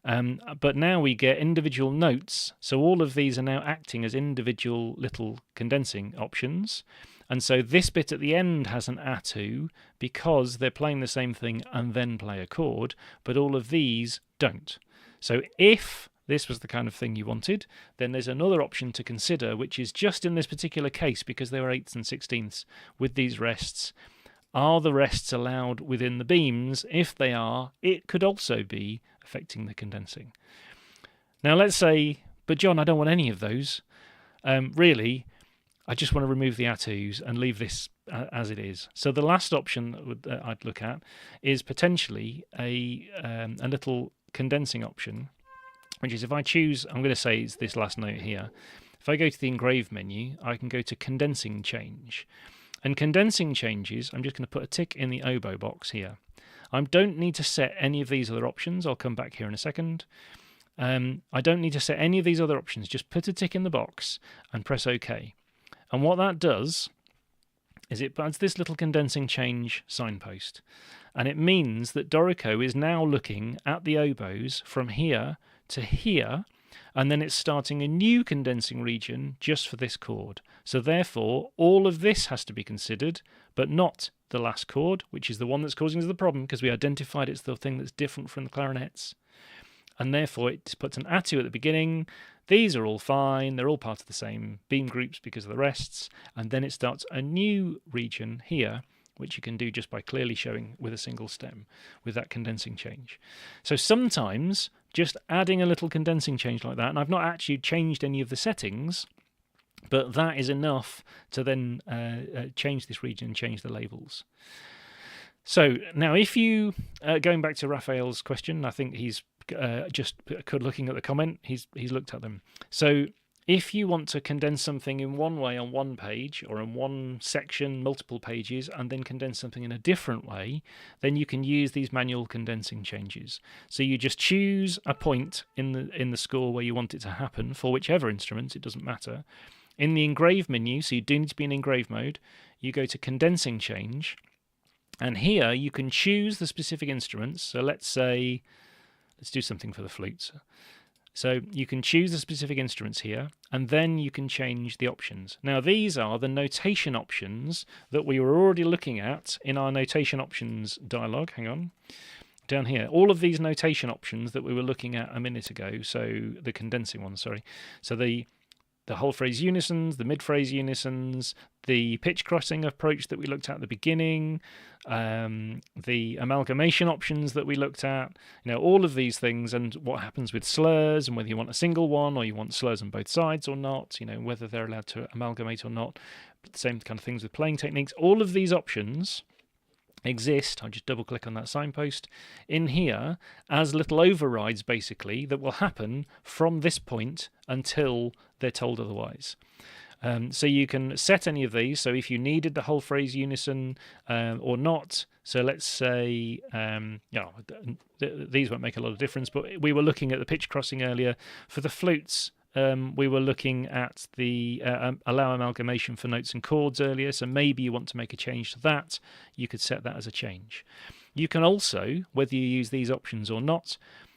But now we get individual notes, so all of these are now acting as individual little condensing options. And so this bit at the end has an ATU because they're playing the same thing and then play a chord, but all of these don't. So if this was the kind of thing you wanted, then there's another option to consider, which is just in this particular case, because they were 8ths and 16ths with these rests, are the rests allowed within the beams? If they are, it could also be affecting the condensing. Now let's say, but John, I don't want any of those. Really, I just want to remove the ATUs and leave this as it is. So the last option that I'd look at is potentially a little condensing option, which is if I choose, I'm going to say it's this last note here. If I go to the Engrave menu, I can go to Condensing Change. And condensing changes, I'm just going to put a tick in the oboe box here. I don't need to set any of these other options. I'll come back here in a second. I don't need to set any of these other options. Just put a tick in the box and press OK. And what that does is it adds this little condensing change signpost. And it means that Dorico is now looking at the oboes from here to here, and then it's starting a new condensing region just for this chord. So therefore, all of this has to be considered, but not the last chord, which is the one that's causing us the problem, because we identified it's the thing that's different from the clarinets. And therefore, it puts an ATU at the beginning. These are all fine. They're all part of the same beam groups because of the rests. And then it starts a new region here, which you can do just by clearly showing with a single stem with that condensing change. So sometimes just adding a little condensing change like that, and I've not actually changed any of the settings, but that is enough to then change this region and change the labels. So now if you, going back to Raphael's question, I think he's just looking at the comment, he's looked at them. So if you want to condense something in one way on one page or in one section, multiple pages, and then condense something in a different way, then you can use these manual condensing changes. So you just choose a point in the score where you want it to happen for whichever instrument, it doesn't matter. In the Engrave menu, so you do need to be in Engrave mode, you go to Condensing Change, and here you can choose the specific instruments. So let's do something for the flutes. So you can choose the specific instruments here, and then you can change the options. Now these are the notation options that we were already looking at in our notation options dialog. Hang on. Down here, all of these notation options that we were looking at a minute ago, so the condensing ones, sorry. So the whole phrase unisons, the mid-phrase unisons, the pitch crossing approach that we looked at the beginning, the amalgamation options that we looked at, all of these things, and what happens with slurs, and whether you want a single one or you want slurs on both sides or not, whether they're allowed to amalgamate or not. But the same kind of things with playing techniques. All of these options exist, I'll just double click on that signpost, in here as little overrides basically that will happen from this point until they're told otherwise. So you can set any of these, so if you needed the whole phrase unison or not, so let's say, these won't make a lot of difference, but we were looking at the pitch crossing earlier. For the flutes, we were looking at the allow amalgamation for notes and chords earlier, so maybe you want to make a change to that. You could set that as a change. You can also, whether you use these options or not,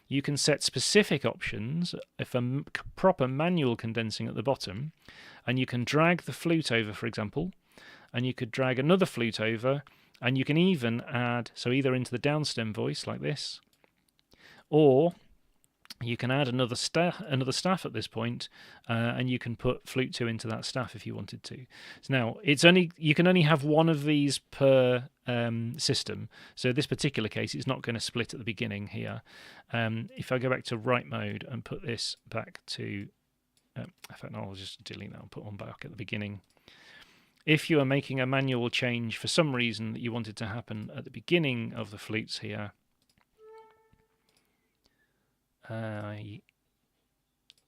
you can set specific options if a proper manual condensing at the bottom, and you can drag the flute over, for example, and you could drag another flute over, and you can even add, so either into the downstem voice like this, or you can add another staff at this point, and you can put flute 2 into that staff if you wanted to. So now you can only have one of these per system. So in this particular case, it's not going to split at the beginning here. If I go back to write mode and put this back to, in fact, no, I'll just delete that and put one back at the beginning. If you are making a manual change for some reason that you wanted to happen at the beginning of the flutes here,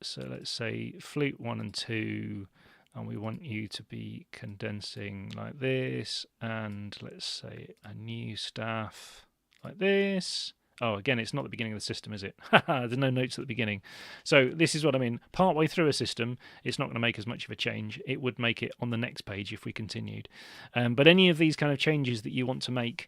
so let's say flute 1 and 2, and we want you to be condensing like this, and let's say a new staff like this. Oh, again, it's not the beginning of the system, is it? There's no notes at the beginning. So this is what I mean. Partway through a system, it's not going to make as much of a change. It would make it on the next page if we continued. But any of these kind of changes that you want to make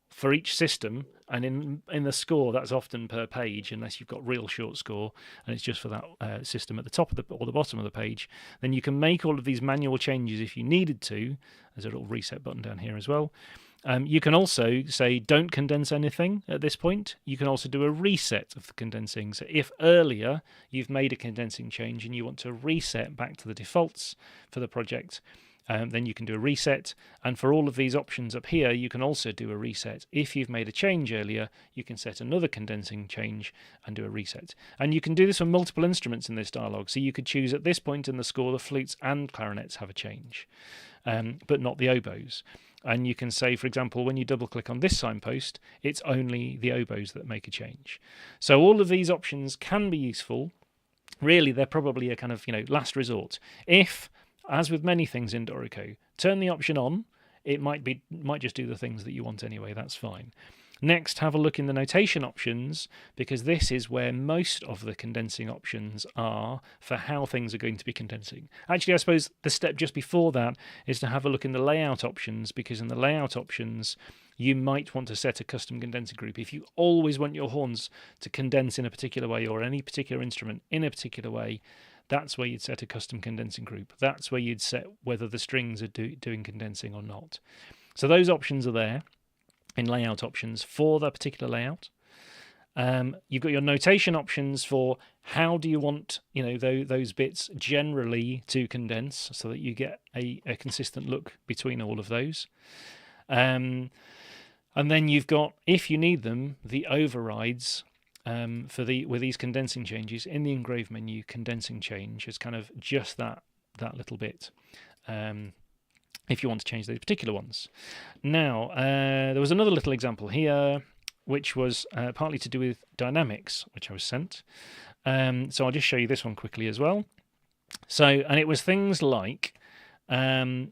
for each system, and in the score, that's often per page, unless you've got real short score and it's just for that system at the top of or the bottom of the page, then you can make all of these manual changes if you needed to. There's a little reset button down here as well. You can also say don't condense anything at this point. You can also do a reset of the condensing. So if earlier you've made a condensing change and you want to reset back to the defaults for the project, then you can do a reset. And for all of these options up here, you can also do a reset. If you've made a change earlier, you can set another condensing change and do a reset. And you can do this for multiple instruments in this dialog. So you could choose at this point in the score, the flutes and clarinets have a change, but not the oboes. And you can say, for example, when you double click on this signpost, it's only the oboes that make a change. So all of these options can be useful. Really, they're probably a kind of last resort. If, as with many things in Dorico, turn the option on, it might just do the things that you want anyway. That's fine. Next, have a look in the notation options, because this is where most of the condensing options are for how things are going to be condensing. Actually, I suppose the step just before that is to have a look in the layout options, because in the layout options, you might want to set a custom condensing group. If you always want your horns to condense in a particular way, or any particular instrument in a particular way, that's where you'd set a custom condensing group. That's where you'd set whether the strings are doing condensing or not. So those options are there in layout options for that particular layout. You've got your notation options for how do you want those bits generally to condense, so that you get a consistent look between all of those. And then you've got, if you need them, the overrides with these condensing changes in the engrave menu. Condensing change is kind of just that little bit. If you want to change those particular ones. Now, there was another little example here, which was partly to do with dynamics, which I was sent. So I'll just show you this one quickly as well. And it was things like the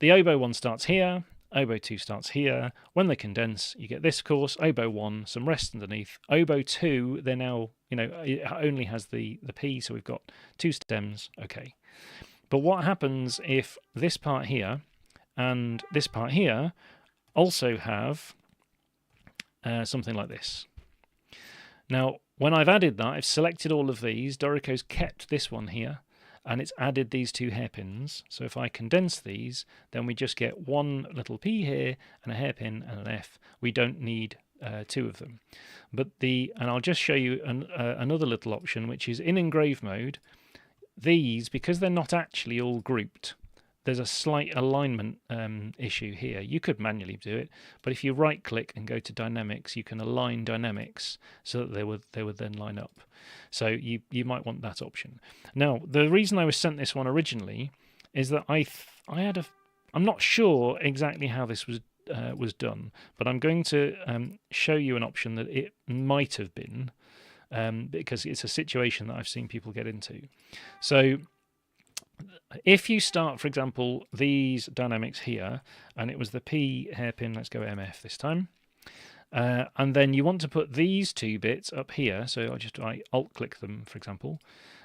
oboe 1 starts here, oboe 2 starts here. When they condense, you get this course, oboe 1, some rest underneath. Oboe 2, they're now, it only has the P, so we've got 2 stems, okay. But what happens if this part here and this part here also have something like this? Now, when I've added that, I've selected all of these. Dorico's kept this one here, and it's added these 2 hairpins. So if I condense these, then we just get one little P here and a hairpin and an F. We don't need 2 of them. And I'll just show you another little option, which is in engrave mode. These, because they're not actually all grouped, there's a slight alignment issue here. You could manually do it, but if you right click and go to dynamics, you can align dynamics so that they would then line up. So you might want that option. Now, the reason I was sent this one originally is that I'm not sure exactly how this was done, but I'm going to show you an option that it might have been, because it's a situation that I've seen people get into. So if you start, for example, these dynamics here, and it was the P hairpin, let's go MF this time, and then you want to put these 2 bits up here, so I alt-click them, for example,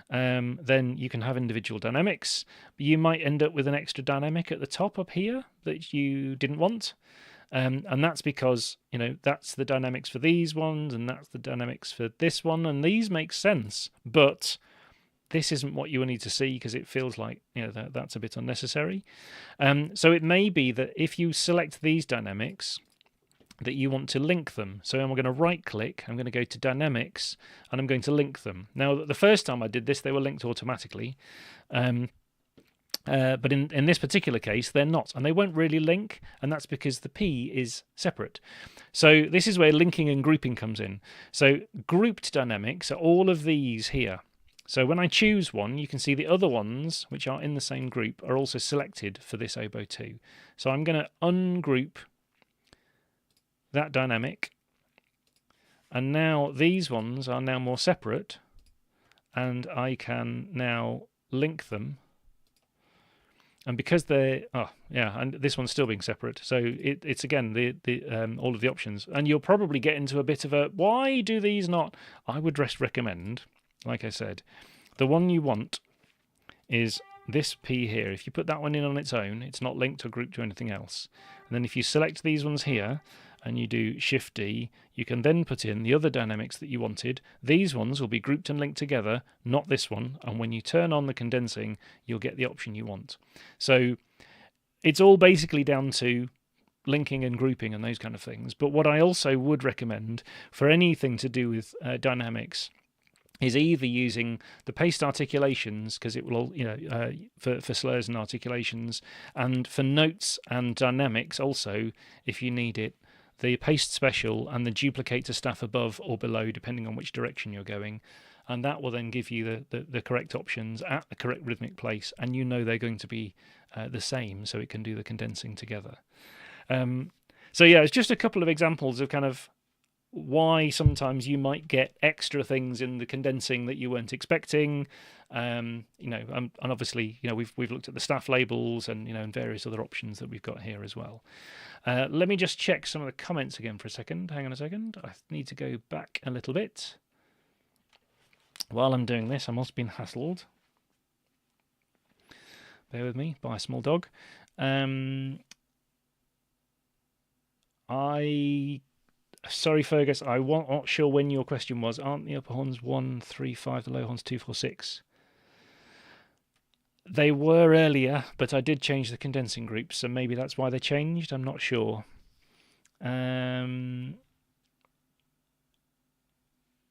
then you can have individual dynamics. You might end up with an extra dynamic at the top up here that you didn't want. And that's because, that's the dynamics for these ones, and that's the dynamics for this one, and these make sense, but this isn't what you need to see, because it feels like, that's a bit unnecessary. So it may be that if you select these dynamics, that you want to link them. So I'm going to right click, I'm going to go to Dynamics, and I'm going to link them. Now, the first time I did this, they were linked automatically. But in this particular case, they're not, and they won't really link, and that's because the P is separate. So this is where linking and grouping comes in. So grouped dynamics are all of these here. So when I choose one, you can see the other ones, which are in the same group, are also selected for this oboe too. So I'm going to ungroup that dynamic, and now these ones are now more separate, and I can now link them. And because they're and this one's still being separate, so it's again the all of the options, and you'll probably get into a bit of a why do these not? I would just recommend, like I said, the one you want is this P here. If you put that one in on its own, it's not linked or grouped to anything else. And then if you select these ones here and you do Shift D, you can then put in the other dynamics that you wanted. These ones will be grouped and linked together, not this one. And when you turn on the condensing, you'll get the option you want. So it's all basically down to linking and grouping and those kind of things. But what I also would recommend for anything to do with dynamics is either using the paste articulations, because it will, for slurs and articulations, and for notes and dynamics also, if you need it, the paste special and the duplicate to staff above or below, depending on which direction you're going. And that will then give you the correct options at the correct rhythmic place, and you know they're going to be the same, so it can do the condensing together. So yeah, it's just a couple of examples of kind of why sometimes you might get extra things in the condensing that you weren't expecting. And obviously, we've looked at the staff labels and and various other options that we've got here as well. Let me just check some of the comments again for a second. Hang on a second. I need to go back a little bit. While I'm doing this, I'm also being hassled. Bear with me, by a small dog. Sorry, Fergus, I'm not sure when your question was. Aren't the upper horns 1, 3, 5, the low horns 2, 4, 6? They were earlier, but I did change the condensing groups, so maybe that's why they changed. I'm not sure.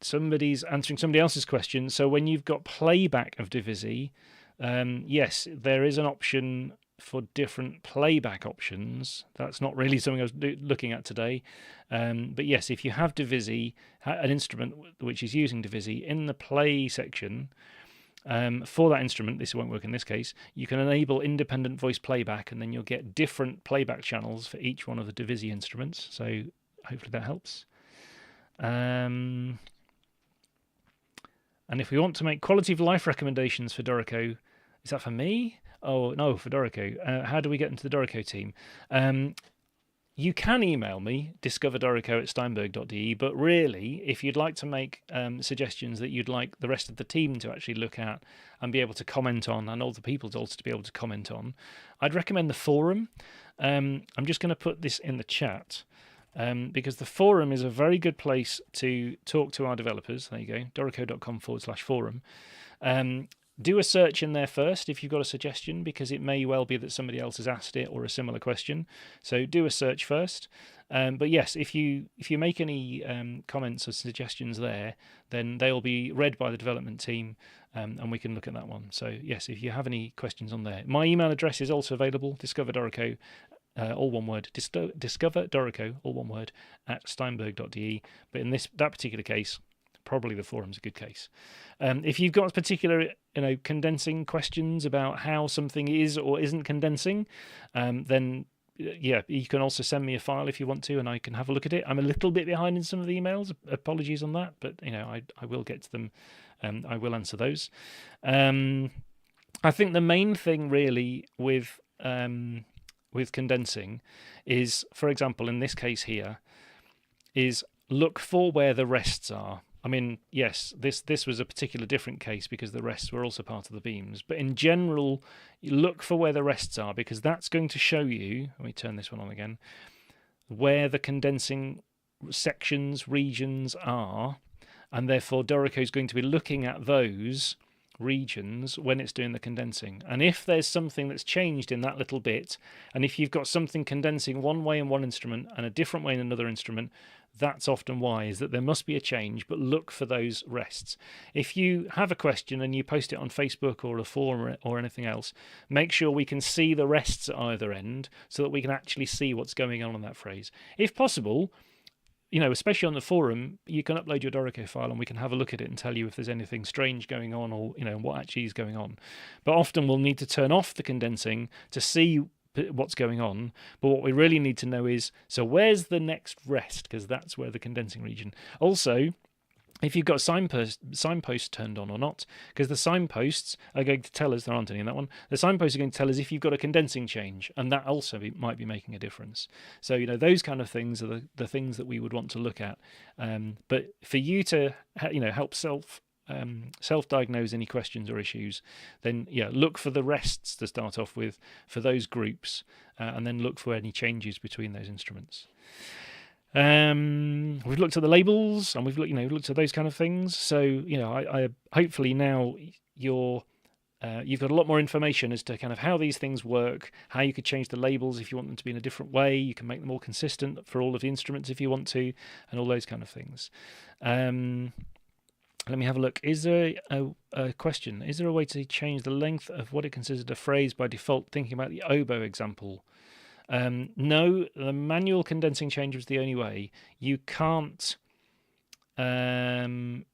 Somebody's answering somebody else's question. So when you've got playback of divisi, yes, there is an option for different playback options. That's not really something I was looking at today. But yes, if you have divisi, an instrument which is using divisi, in the play section, for that instrument, this won't work in this case, you can enable independent voice playback, and then you'll get different playback channels for each one of the divisi instruments. So hopefully that helps. And if we want to make quality of life recommendations for Dorico, is that for me? Oh, no, for Dorico. How do we get into the Dorico team? You can email me, discoverdorico@steinberg.de, but really, if you'd like to make suggestions that you'd like the rest of the team to actually look at and be able to comment on, and all the people also to be able to comment on, I'd recommend the forum. I'm just going to put this in the chat, because the forum is a very good place to talk to our developers. There you go, dorico.com/forum. Do a search in there first if you've got a suggestion, because it may well be that somebody else has asked it or a similar question. So do a search first. But yes, if you make any comments or suggestions there, then they'll be read by the development team, and we can look at that one. So yes, if you have any questions on there. My email address is also available, discoverdorico, all one word, discoverdorico, all one word, @steinberg.de. But in that particular case, probably the forum's a good case. If you've got particular condensing questions about how something is or isn't condensing, then yeah, you can also send me a file if you want to, and I can have a look at it. I'm a little bit behind in some of the emails, apologies on that, but I will get to them. I will answer those. I think the main thing really with condensing is, for example, in this case here, is look for where the rests are. I mean, yes, this was a particular different case because the rests were also part of the beams. But in general, you look for where the rests are, because that's going to show you, let me turn this one on again, where the condensing sections, regions are. And therefore, Dorico is going to be looking at those regions when it's doing the condensing. And if there's something that's changed in that little bit, and if you've got something condensing one way in one instrument and a different way in another instrument, that's often why, is that there must be a change, but look for those rests. If you have a question and you post it on Facebook or a forum or anything else, make sure we can see the rests at either end so that we can actually see what's going on that phrase. If possible, especially on the forum, you can upload your Dorico file and we can have a look at it and tell you if there's anything strange going on or, what actually is going on. But often we'll need to turn off the condensing to see what's going on. But what we really need to know is, so where's the next rest? Because that's where the condensing region. Also, if you've got signposts turned on or not, because the signposts are going to tell us, there aren't any in that one, the signposts are going to tell us if you've got a condensing change, and that also might be making a difference. So, those kind of things are the things that we would want to look at. But for you to, help self-diagnose any questions or issues, then look for the rests to start off with for those groups, and then look for any changes between those instruments. We've looked at the labels and we've looked at those kind of things. So I hopefully now you've got a lot more information as to kind of how these things work, how you could change the labels if you want them to be in a different way. You can make them more consistent for all of the instruments if you want to, and all those kind of things. Let me have a look. Is there a question? Is there a way to change the length of what it considers a phrase by default, thinking about the oboe example? No, the manual condensing change was the only way. You can't. Dorico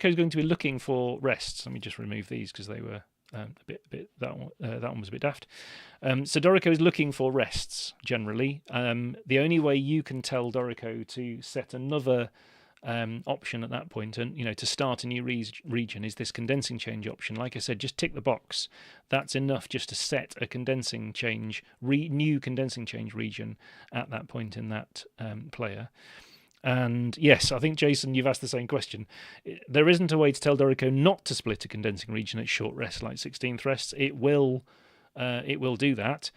is going to be looking for rests. Let me just remove these because they were a bit. That one was a bit daft. So Dorico is looking for rests generally. The only way you can tell Dorico to set another option at that point, and to start a new region, is this condensing change option. Like I said, just tick the box. That's enough just to set a condensing change, new condensing change region at that point in that player. And yes, I think Jason, you've asked the same question. There isn't a way to tell Dorico not to split a condensing region at short rests like 16th rests. It will do that,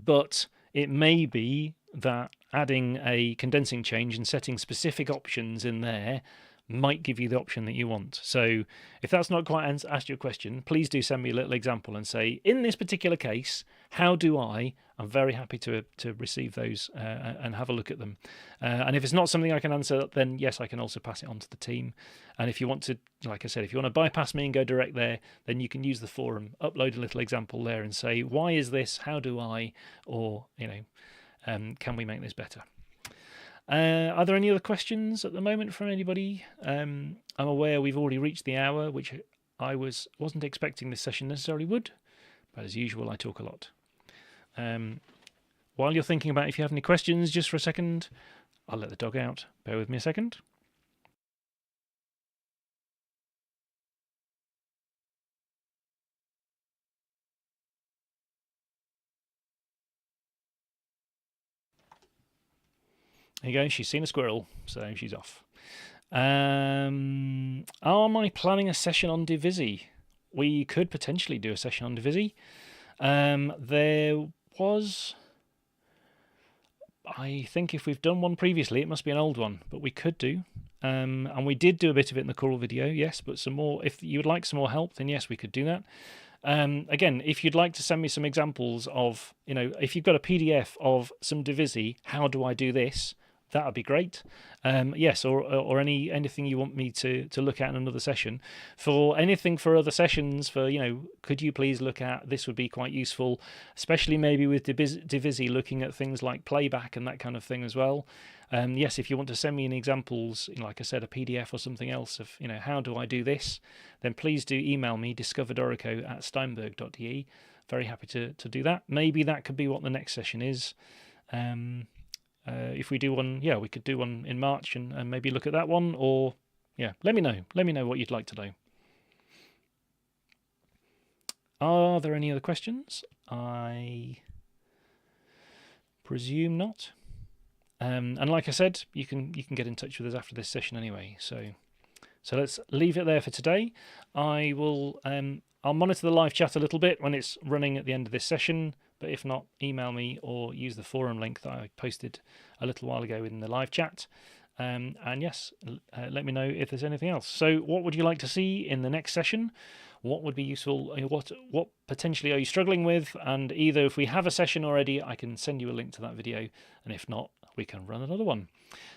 but it may be that adding a condensing change and setting specific options in there might give you the option that you want. So if that's not quite asked your question, please do send me a little example and say, in this particular case, how do I'm very happy to receive those and have a look at them. And if it's not something I can answer, then yes, I can also pass it on to the team. And if you want to, like I said, if you want to bypass me and go direct there, then you can use the forum, upload a little example there and say, why is this? How do I? Or, can we make this better? Are there any other questions at the moment from anybody? I'm aware we've already reached the hour, which I wasn't expecting this session necessarily would, but as usual, I talk a lot. While you're thinking about if you have any questions, just for a second, I'll let the dog out. Bear with me a second. There you go, she's seen a squirrel, so she's off. Am I planning a session on Divisi? We could potentially do a session on Divisi. There was, I think if we've done one previously, it must be an old one, but we could do. And we did do a bit of it in the choral video, yes, but some more. If you would like some more help, then yes, we could do that. Again, if you'd like to send me some examples of, if you've got a PDF of some Divisi, how do I do this? That would be great. Yes, or anything you want me to look at in another session. For anything for other sessions, could you please look at, this would be quite useful, especially maybe with Divisi, looking at things like playback and that kind of thing as well. Yes, if you want to send me any examples, like I said, a PDF or something else of, how do I do this, then please do email me, discoverdorico@steinberg.de. Very happy to do that. Maybe that could be what the next session is. If we do one, we could do one in March and maybe look at that one, or let me know. Let me know what you'd like to know. Are there any other questions? I presume not. And like I said, you can get in touch with us after this session anyway. So let's leave it there for today. I'll monitor the live chat a little bit when it's running at the end of this session. But if not, email me or use the forum link that I posted a little while ago in the live chat. And yes, let me know if there's anything else. So what would you like to see in the next session? What would be useful? What potentially are you struggling with? And either if we have a session already, I can send you a link to that video, and if not, we can run another one.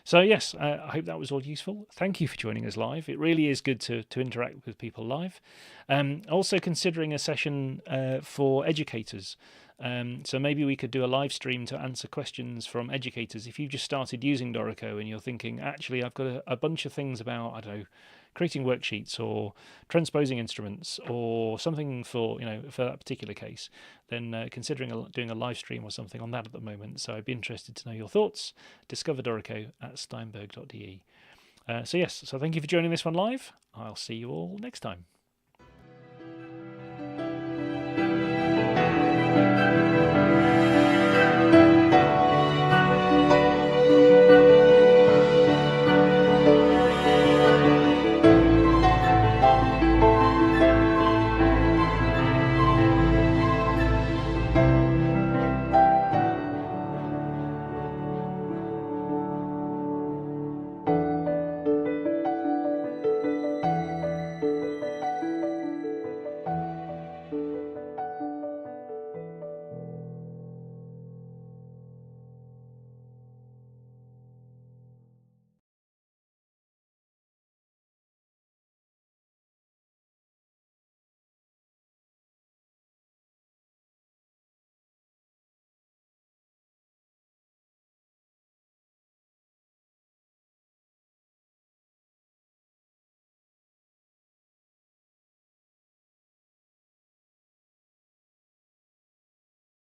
So yes, I hope that was all useful. Thank you for joining us live. It really is good to interact with people live. Also considering a session for educators. So maybe we could do a live stream to answer questions from educators. If you've just started using Dorico and you're thinking, actually, I've got a bunch of things about, I don't know, creating worksheets or transposing instruments or something for that particular case, then considering doing a live stream or something on that at the moment. So I'd be interested to know your thoughts. Discover Dorico at steinberg.de. So thank you for joining this one live. I'll see you all next time.